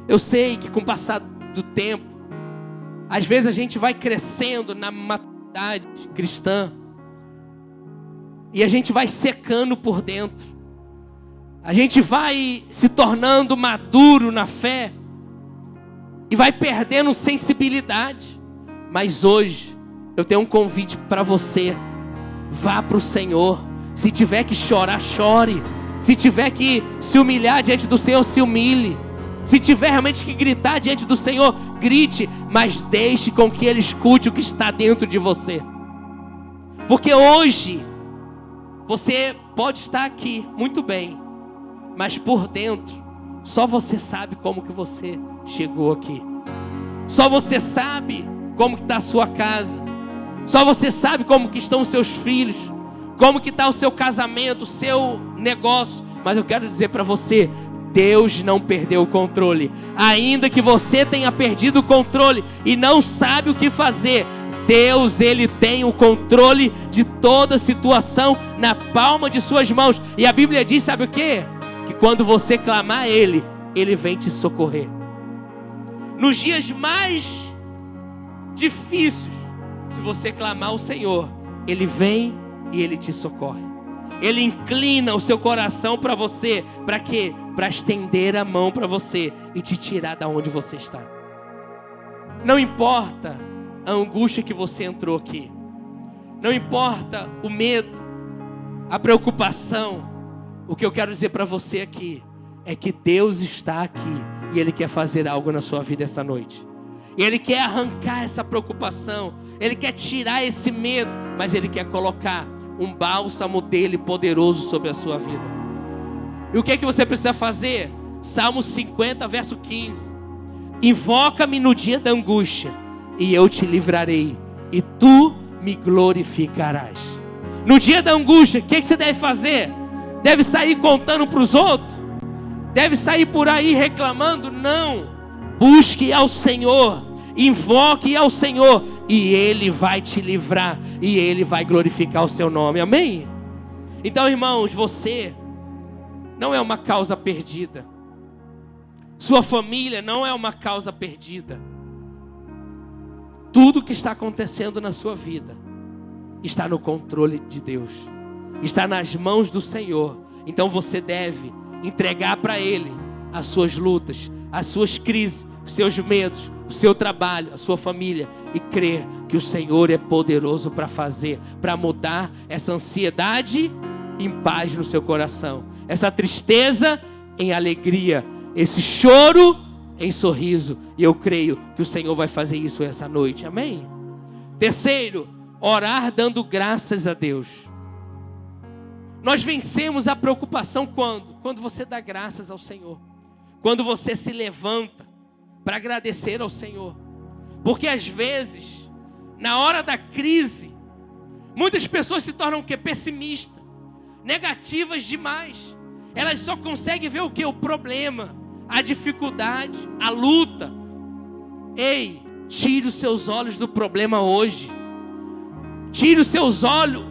Eu sei que com o passar do tempo, às vezes a gente vai crescendo na maturidade cristã, e a gente vai secando por dentro. A gente vai se tornando maduro na fé e vai perdendo sensibilidade. Mas hoje eu tenho um convite para você: vá para o Senhor. Se tiver que chorar, chore. Se tiver que se humilhar diante do Senhor, se humilhe. Se tiver realmente que gritar diante do Senhor, grite. Mas deixe com que Ele escute o que está dentro de você. Porque hoje você pode estar aqui muito bem, mas por dentro só você sabe como que você chegou aqui. Só você sabe como que está a sua casa. Só você sabe como que estão os seus filhos, como que está o seu casamento, o seu negócio. Mas eu quero dizer para você: Deus não perdeu o controle. Ainda que você tenha perdido o controle e não sabe o que fazer, Deus, Ele tem o controle de toda situação na palma de suas mãos. E a Bíblia diz, sabe o quê? Que quando você clamar a Ele, Ele vem te socorrer. Nos dias mais difíceis, se você clamar ao Senhor, Ele vem e Ele te socorre. Ele inclina o seu coração para você. Para quê? Para estender a mão para você e te tirar da onde você está. Não importa a angústia que você entrou aqui. Não importa o medo, a preocupação. O que eu quero dizer para você aqui é que Deus está aqui e Ele quer fazer algo na sua vida essa noite. E Ele quer arrancar essa preocupação. Ele quer tirar esse medo, mas Ele quer colocar um bálsamo dele poderoso sobre a sua vida. E o que é que você precisa fazer? Salmo 50, verso 15. Invoca-me no dia da angústia, e eu te livrarei, e tu me glorificarás. No dia da angústia, o que você deve fazer? Deve sair contando para os outros? Deve sair por aí reclamando? Não. Busque ao Senhor, invoque ao Senhor, e Ele vai te livrar, e Ele vai glorificar o seu nome. Amém? Então, irmãos, você não é uma causa perdida. Sua família não é uma causa perdida. tudo que está acontecendo na sua vida está no controle de Deus, está nas mãos do Senhor. Então você deve entregar para Ele as suas lutas, as suas crises, os seus medos, o seu trabalho, a sua família, e crer que o Senhor é poderoso para fazer, para mudar essa ansiedade em paz no seu coração, essa tristeza em alegria, esse choro em sorriso. E eu creio que o Senhor vai fazer isso essa noite, amém? Terceiro, orar dando graças a Deus. Nós vencemos a preocupação quando? Quando você dá graças ao Senhor, quando você se levanta para agradecer ao Senhor. Porque às vezes, na hora da crise, muitas pessoas se tornam o quê? Pessimistas, negativas demais. Elas só conseguem ver o quê? O problema, a dificuldade, a luta. Ei, tire os seus olhos do problema hoje. Tire os seus olhos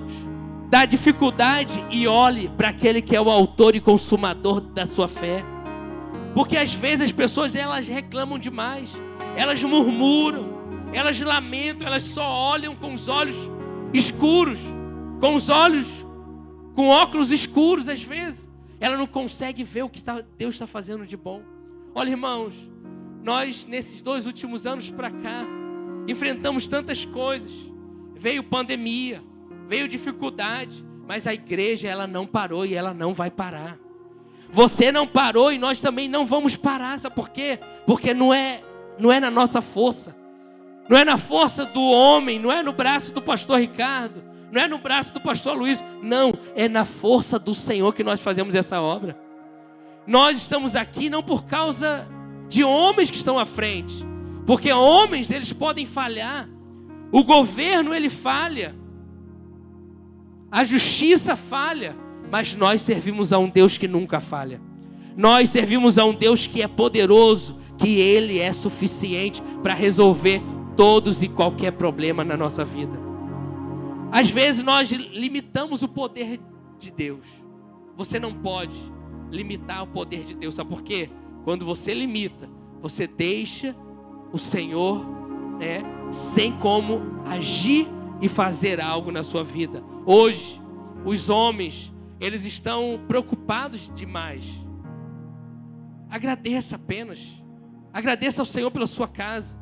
da dificuldade e olhe para aquele que é o autor e consumador da sua fé. Porque às vezes as pessoas, elas reclamam demais, elas murmuram, elas lamentam, elas só olham com os olhos escuros, com óculos escuros às vezes. Ela não consegue ver o que Deus está fazendo de bom. Olha, irmãos, nós nesses 2 últimos anos para cá, enfrentamos tantas coisas. Veio pandemia, veio dificuldade, mas a igreja, ela não parou e ela não vai parar. Você não parou e nós também não vamos parar. Sabe por quê? Porque não é na nossa força, não é na força do homem, não é no braço do pastor Ricardo, não é no braço do pastor Luiz, não, é na força do Senhor que nós fazemos essa obra. Nós estamos aqui não por causa de homens que estão à frente, porque homens, eles podem falhar, o governo, ele falha, a justiça falha, mas nós servimos a um Deus que nunca falha. Nós servimos a um Deus que é poderoso, que Ele é suficiente para resolver todos e qualquer problema na nossa vida. Às vezes nós limitamos o poder de Deus. Você não pode limitar o poder de Deus. Sabe por quê? Quando você limita, você deixa o Senhor, sem como agir e fazer algo na sua vida. Hoje, os homens, eles estão preocupados demais. Agradeça apenas. Agradeça ao Senhor pela sua casa.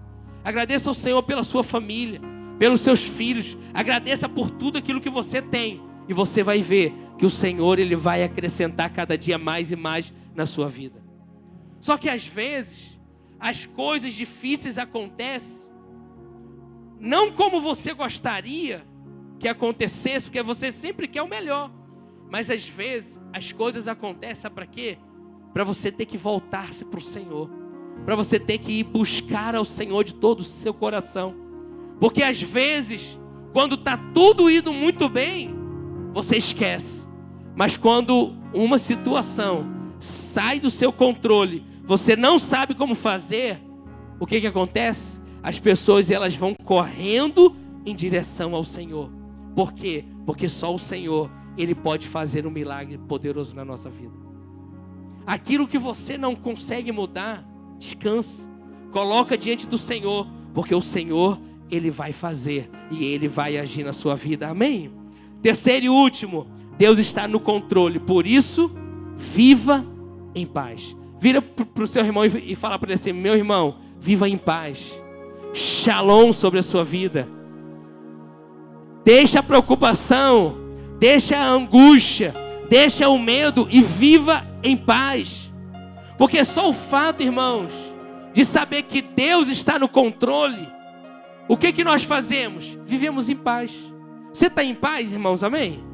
Agradeça ao Senhor pela sua família, pelos seus filhos. Agradeça por tudo aquilo que você tem. E você vai ver que o Senhor, Ele vai acrescentar cada dia mais e mais na sua vida. Só que às vezes, as coisas difíceis acontecem não como você gostaria que acontecesse, porque você sempre quer o melhor. Mas às vezes as coisas acontecem para quê? Para você ter que voltar-se para o Senhor, para você ter que ir buscar ao Senhor de todo o seu coração. Porque às vezes, quando está tudo indo muito bem, você esquece. Mas quando uma situação sai do seu controle, você não sabe como fazer, o que acontece? As pessoas, elas vão correndo em direção ao Senhor. Por quê? Porque só o Senhor, Ele pode fazer um milagre poderoso na nossa vida. Aquilo que você não consegue mudar, descansa, coloca diante do Senhor, porque o Senhor, Ele vai fazer e Ele vai agir na sua vida, amém? Terceiro e último, Deus está no controle, por isso, viva em paz. Vira para o seu irmão e fala para ele assim: meu irmão, viva em paz, shalom sobre a sua vida. Deixa a preocupação, deixa a angústia, deixa o medo e viva em paz. Porque só o fato, irmãos, de saber que Deus está no controle, o que nós fazemos? Vivemos em paz. Você está em paz, irmãos? Amém?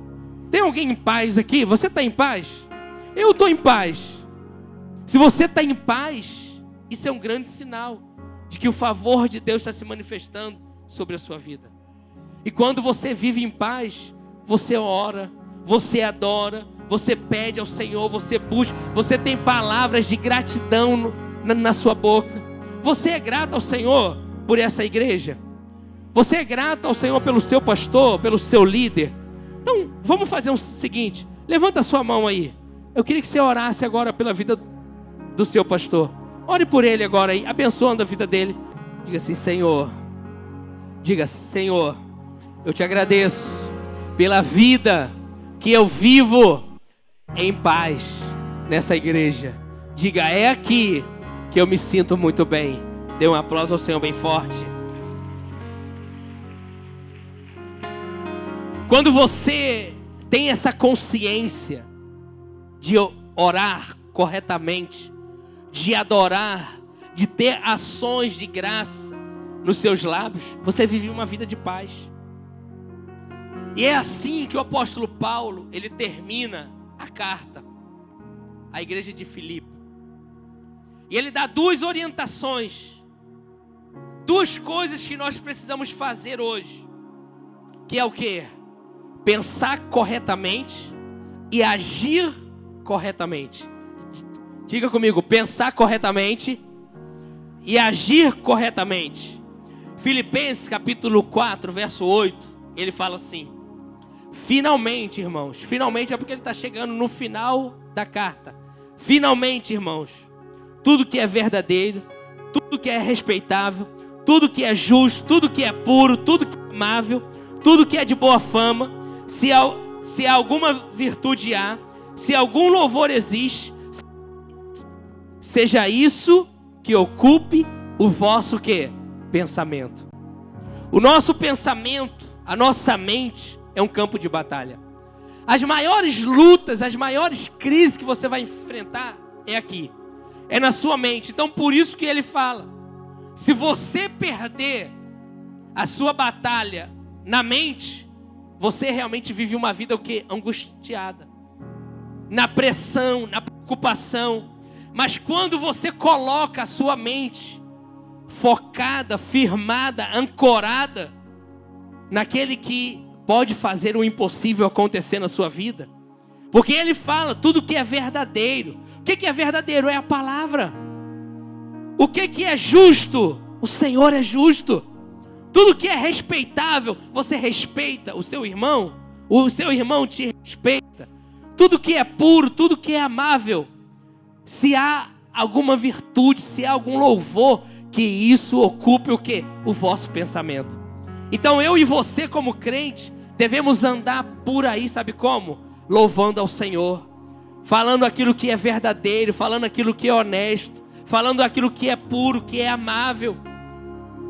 Tem alguém em paz aqui? Você está em paz? Eu estou em paz. Se você está em paz, isso é um grande sinal de que o favor de Deus está se manifestando sobre a sua vida. E quando você vive em paz, você ora, você adora, você pede ao Senhor, você busca, você tem palavras de gratidão na sua boca. Você é grato ao Senhor por essa igreja? Você é grato ao Senhor pelo seu pastor, pelo seu líder? Então, vamos fazer o seguinte: levanta a sua mão aí. Eu queria que você orasse agora pela vida do seu pastor. Ore por ele agora aí, abençoando a vida dele. Diga assim: Senhor, Diga: Senhor, eu te agradeço pela vida que eu vivo em paz nessa igreja. Diga: é aqui que eu me sinto muito bem. Dê um aplauso ao Senhor bem forte. Quando você tem essa consciência de orar corretamente, de adorar, de ter ações de graça nos seus lábios, você vive uma vida de paz. E é assim que o apóstolo Paulo, ele termina a carta à igreja de Filipe. E ele dá duas orientações, duas coisas que nós precisamos fazer hoje, que é o quê? Pensar corretamente e agir corretamente. Diga comigo: pensar corretamente e agir corretamente. Filipenses capítulo 4, verso 8, ele fala assim: finalmente, irmãos, finalmente é porque ele está chegando no final da carta. Finalmente, irmãos, tudo que é verdadeiro, tudo que é respeitável, tudo que é justo, tudo que é puro, tudo que é amável, tudo que é de boa fama, se alguma virtude há, se algum louvor existe, seja isso que ocupe o vosso quê? Pensamento. O nosso pensamento, a nossa mente é um campo de batalha. As maiores lutas, as maiores crises que você vai enfrentar é aqui, é na sua mente. Então por isso que ele fala: se você perder a sua batalha na mente, você realmente vive uma vida o quê? Angustiada, na pressão, na preocupação. Mas quando você coloca a sua mente focada, firmada, ancorada naquele que pode fazer o impossível acontecer na sua vida, porque ele fala tudo que é verdadeiro. O que é verdadeiro? É a palavra. O que é justo? O Senhor é justo. Tudo que é respeitável, você respeita o seu irmão te respeita. Tudo que é puro, tudo que é amável, se há alguma virtude, se há algum louvor, que isso ocupe o quê? O vosso pensamento. Então eu e você como crente devemos andar por aí, sabe como? Louvando ao Senhor, falando aquilo que é verdadeiro, falando aquilo que é honesto, falando aquilo que é puro, que é amável.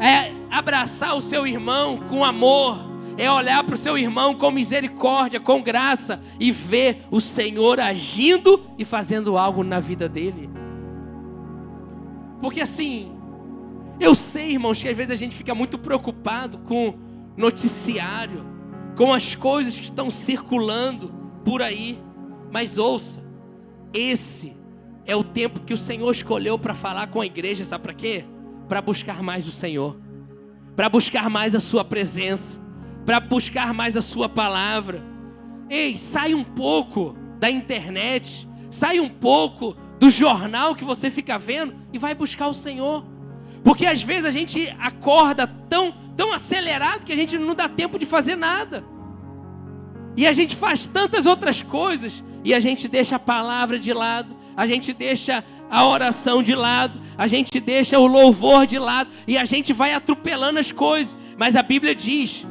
É abraçar o seu irmão com amor, é olhar para o seu irmão com misericórdia, com graça, e ver o Senhor agindo e fazendo algo na vida dele. Porque assim, eu sei, irmãos, que às vezes a gente fica muito preocupado com noticiário, com as coisas que estão circulando por aí. Mas ouça, esse é o tempo que o Senhor escolheu para falar com a igreja, sabe para quê? Para buscar mais o Senhor, para buscar mais a sua presença, para buscar mais a sua palavra. Ei, sai um pouco da internet, sai um pouco do jornal que você fica vendo e vai buscar o Senhor. Porque às vezes a gente acorda tão acelerado que a gente não dá tempo de fazer nada. E a gente faz tantas outras coisas e a gente deixa a palavra de lado, a gente deixa a oração de lado, a gente deixa o louvor de lado e a gente vai atropelando as coisas. Mas a Bíblia diz: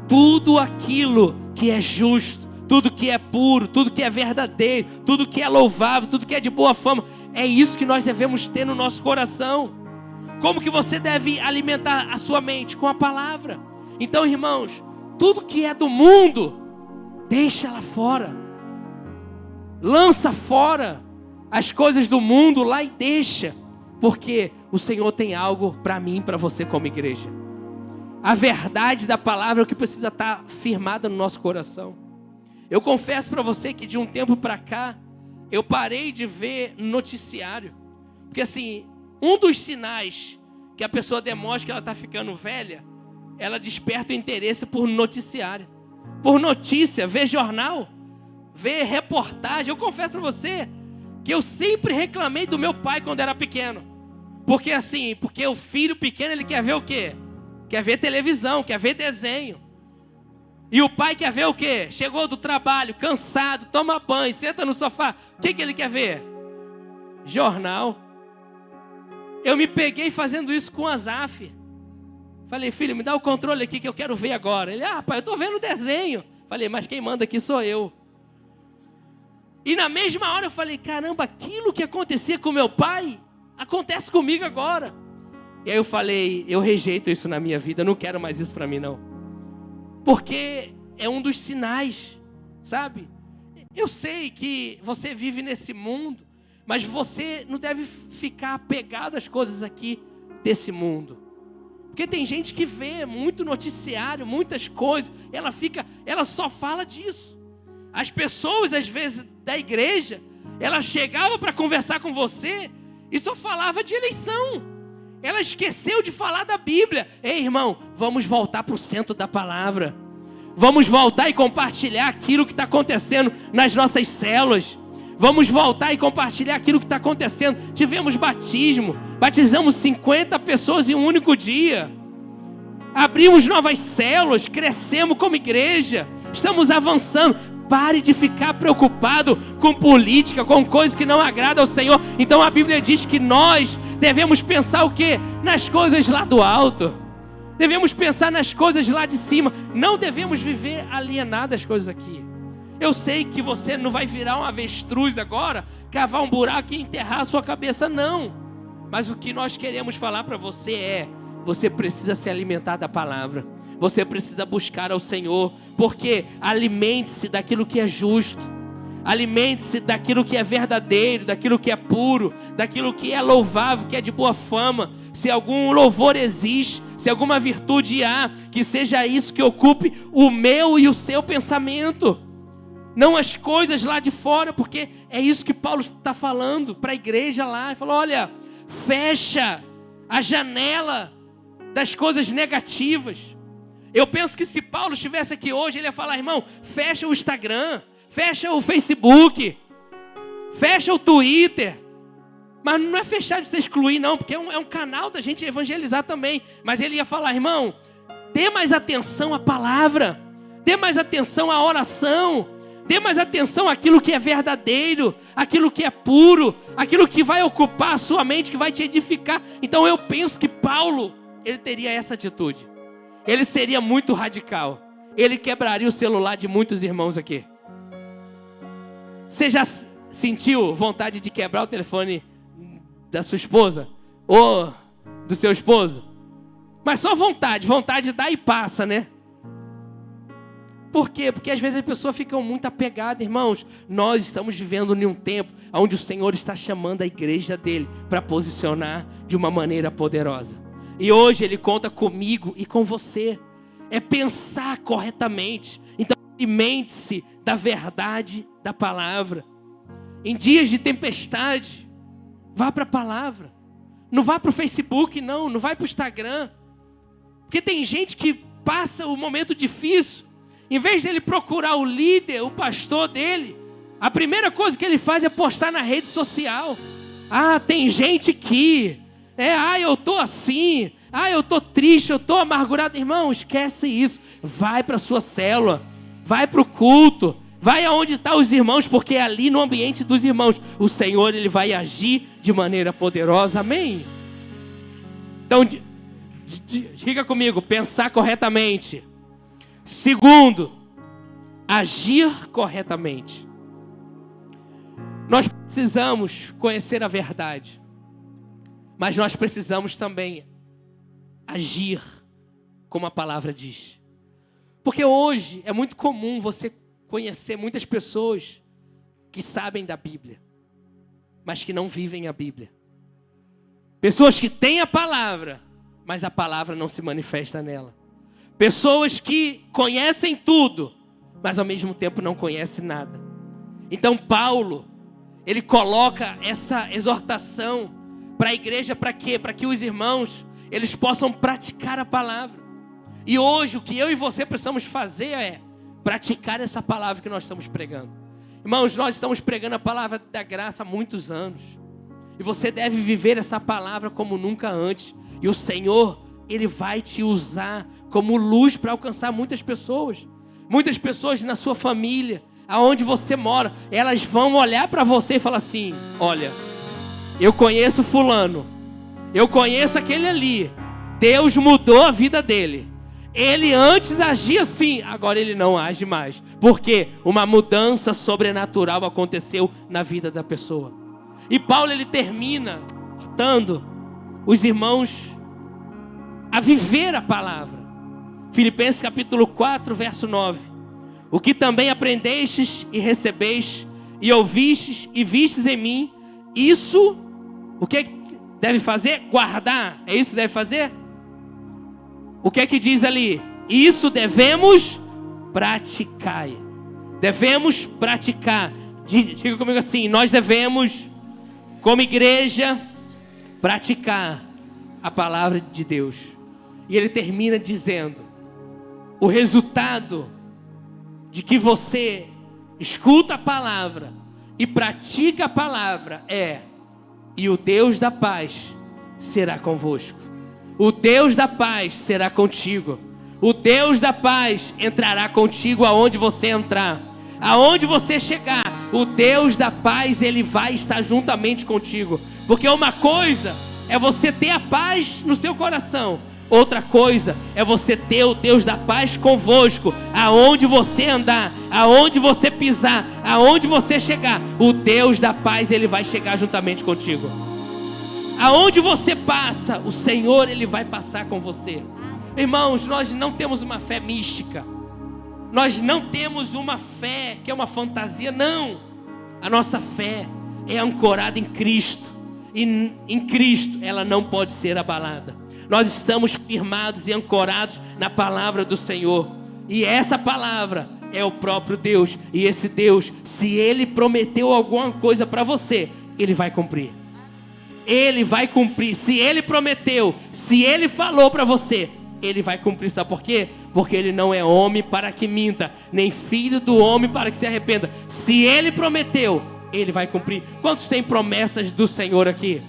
tudo aquilo que é justo, tudo que é puro, tudo que é verdadeiro, tudo que é louvável, tudo que é de boa fama, é isso que nós devemos ter no nosso coração. Como que você deve alimentar a sua mente? Com a palavra. Então, irmãos, tudo que é do mundo, deixa lá fora. Lança fora as coisas do mundo lá e deixa. Porque o Senhor tem algo para mim e para você como igreja. A verdade da palavra é o que precisa estar firmada no nosso coração. Eu confesso para você que de um tempo para cá, eu parei de ver noticiário. Porque assim, um dos sinais que a pessoa demonstra que ela está ficando velha, ela desperta o interesse por noticiário, por notícia, ver jornal, ver reportagem. Eu confesso para você que eu sempre reclamei do meu pai quando era pequeno. Porque assim, porque o filho pequeno, ele quer ver o quê? Quer ver televisão, quer ver desenho. E o pai quer ver o quê? Chegou do trabalho, cansado, toma banho, senta no sofá. O que ele quer ver? Jornal. Eu me peguei fazendo isso com o Azaf. Falei, filho, me dá o controle aqui que eu quero ver agora. Ele, pai, eu estou vendo o desenho. Falei, mas quem manda aqui sou eu. E na mesma hora eu falei, caramba, aquilo que acontecia com meu pai, acontece comigo agora. E aí eu falei, eu rejeito isso na minha vida, eu não quero mais isso para mim não. Porque é um dos sinais, sabe? Eu sei que você vive nesse mundo, mas você não deve ficar apegado às coisas aqui desse mundo. Porque tem gente que vê muito noticiário, muitas coisas, ela só fala disso. As pessoas, às vezes, da igreja, ela chegava para conversar com você e só falava de eleição. Ela esqueceu de falar da Bíblia. Ei, irmão, vamos voltar para o centro da palavra. Vamos voltar e compartilhar aquilo que está acontecendo nas nossas células. Vamos voltar e compartilhar aquilo que está acontecendo. Tivemos batismo, batizamos 50 pessoas em um único dia. Abrimos novas células, crescemos como igreja, estamos avançando. Pare de ficar preocupado com política, com coisas que não agradam ao Senhor. Então a Bíblia diz que nós devemos pensar o quê? Nas coisas lá do alto. Devemos pensar nas coisas lá de cima. Não devemos viver alienado às coisas aqui. Eu sei que você não vai virar um avestruz agora, cavar um buraco e enterrar a sua cabeça, não. Mas o que nós queremos falar para você é, você precisa se alimentar da palavra. Você precisa buscar ao Senhor, porque alimente-se daquilo que é justo. Alimente-se daquilo que é verdadeiro, daquilo que é puro, daquilo que é louvável, que é de boa fama. Se algum louvor existe, se alguma virtude há, que seja isso que ocupe o meu e o seu pensamento. Não as coisas lá de fora, porque é isso que Paulo está falando para a igreja lá. Ele falou, olha, fecha a janela das coisas negativas. Eu penso que se Paulo estivesse aqui hoje, ele ia falar, irmão, fecha o Instagram, fecha o Facebook, fecha o Twitter. Mas não é fechar de você excluir não, porque é um canal da gente evangelizar também. Mas ele ia falar, irmão, dê mais atenção à palavra, dê mais atenção à oração, dê mais atenção àquilo que é verdadeiro, àquilo que é puro, àquilo que vai ocupar a sua mente, que vai te edificar. Então eu penso que Paulo, ele teria essa atitude. Ele seria muito radical. Ele quebraria o celular de muitos irmãos aqui. Você já sentiu vontade de quebrar o telefone da sua esposa? Ou do seu esposo? Mas só vontade dá e passa, né? Por quê? Porque às vezes as pessoas ficam muito apegadas, irmãos. Nós estamos vivendo em um tempo onde o Senhor está chamando a igreja dele para posicionar de uma maneira poderosa. E hoje Ele conta comigo e com você. É pensar corretamente. Então alimente-se da verdade da palavra. Em dias de tempestade, vá para a palavra. Não vá para o Facebook, não vai para o Instagram. Porque tem gente que passa o momento difícil. Em vez dele procurar o líder, o pastor dele, a primeira coisa que ele faz é postar na rede social. Tem gente que... eu tô assim, eu tô triste, eu tô amargurado. Irmão, esquece isso. Vai para a sua célula, vai para o culto, vai aonde estão os irmãos, porque ali no ambiente dos irmãos, o Senhor ele vai agir de maneira poderosa. Amém? Então, diga comigo, pensar corretamente. Segundo, agir corretamente. Nós precisamos conhecer a verdade. Mas nós precisamos também agir como a palavra diz. Porque hoje é muito comum você conhecer muitas pessoas que sabem da Bíblia, mas que não vivem a Bíblia. Pessoas que têm a palavra, mas a palavra não se manifesta nela. Pessoas que conhecem tudo, mas ao mesmo tempo não conhecem nada. Então Paulo, ele coloca essa exortação para a igreja, para quê? Para que os irmãos, eles possam praticar a palavra. E hoje o que eu e você precisamos fazer é praticar essa palavra que nós estamos pregando. Irmãos, nós estamos pregando a palavra da graça há muitos anos. E você deve viver essa palavra como nunca antes. E o Senhor, Ele vai te usar como luz para alcançar muitas pessoas. Muitas pessoas na sua família, aonde você mora, elas vão olhar para você e falar assim, olha, eu conheço fulano, eu conheço aquele ali, Deus mudou a vida dele. Ele antes agia assim, agora ele não age mais. Porque uma mudança sobrenatural aconteceu na vida da pessoa. E Paulo ele termina exortando os irmãos a viver a palavra. Filipenses capítulo 4, verso 9. O que também aprendestes e recebestes e ouvistes e vistes em mim, isso, o que deve fazer? Guardar. É isso que deve fazer? O que é que diz ali? Isso devemos praticar. Devemos praticar. Diga comigo assim, nós devemos, como igreja, praticar a palavra de Deus. E ele termina dizendo, o resultado de que você escuta a palavra e pratica a palavra e o Deus da paz será convosco. O Deus da paz será contigo. O Deus da paz entrará contigo aonde você entrar. Aonde você chegar, o Deus da paz, ele vai estar juntamente contigo. Porque uma coisa é você ter a paz no seu coração. Outra coisa é você ter o Deus da paz convosco. Aonde você andar, aonde você pisar, aonde você chegar, o Deus da paz, ele vai chegar juntamente contigo. Aonde você passa, o Senhor ele vai passar com você. Irmãos, nós não temos uma fé mística. Nós não temos uma fé que é uma fantasia, não. A nossa fé é ancorada em Cristo. E em Cristo ela não pode ser abalada. Nós estamos firmados e ancorados na palavra do Senhor. E essa palavra é o próprio Deus. E esse Deus, se Ele prometeu alguma coisa para você, Ele vai cumprir. Ele vai cumprir. Se Ele prometeu, se Ele falou para você, Ele vai cumprir. Sabe por quê? Porque Ele não é homem para que minta, nem filho do homem para que se arrependa. Se Ele prometeu, Ele vai cumprir. Quantos têm promessas do Senhor aqui?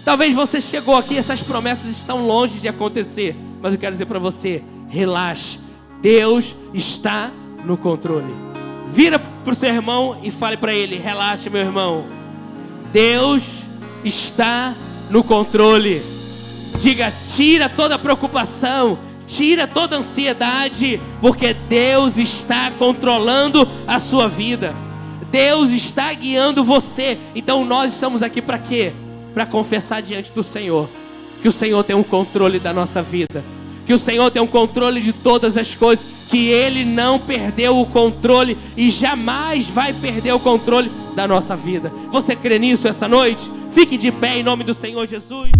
Talvez você chegou aqui, essas promessas estão longe de acontecer. Mas eu quero dizer para você, relaxe. Deus está no controle. Vira para o seu irmão e fale para ele, relaxe meu irmão. Deus está no controle. Diga, tira toda a preocupação, tira toda a ansiedade, porque Deus está controlando a sua vida. Deus está guiando você. Então nós estamos aqui para quê? Para confessar diante do Senhor que o Senhor tem um controle da nossa vida, que o Senhor tem um controle de todas as coisas, que Ele não perdeu o controle e jamais vai perder o controle da nossa vida. Você crê nisso essa noite? Fique de pé em nome do Senhor Jesus.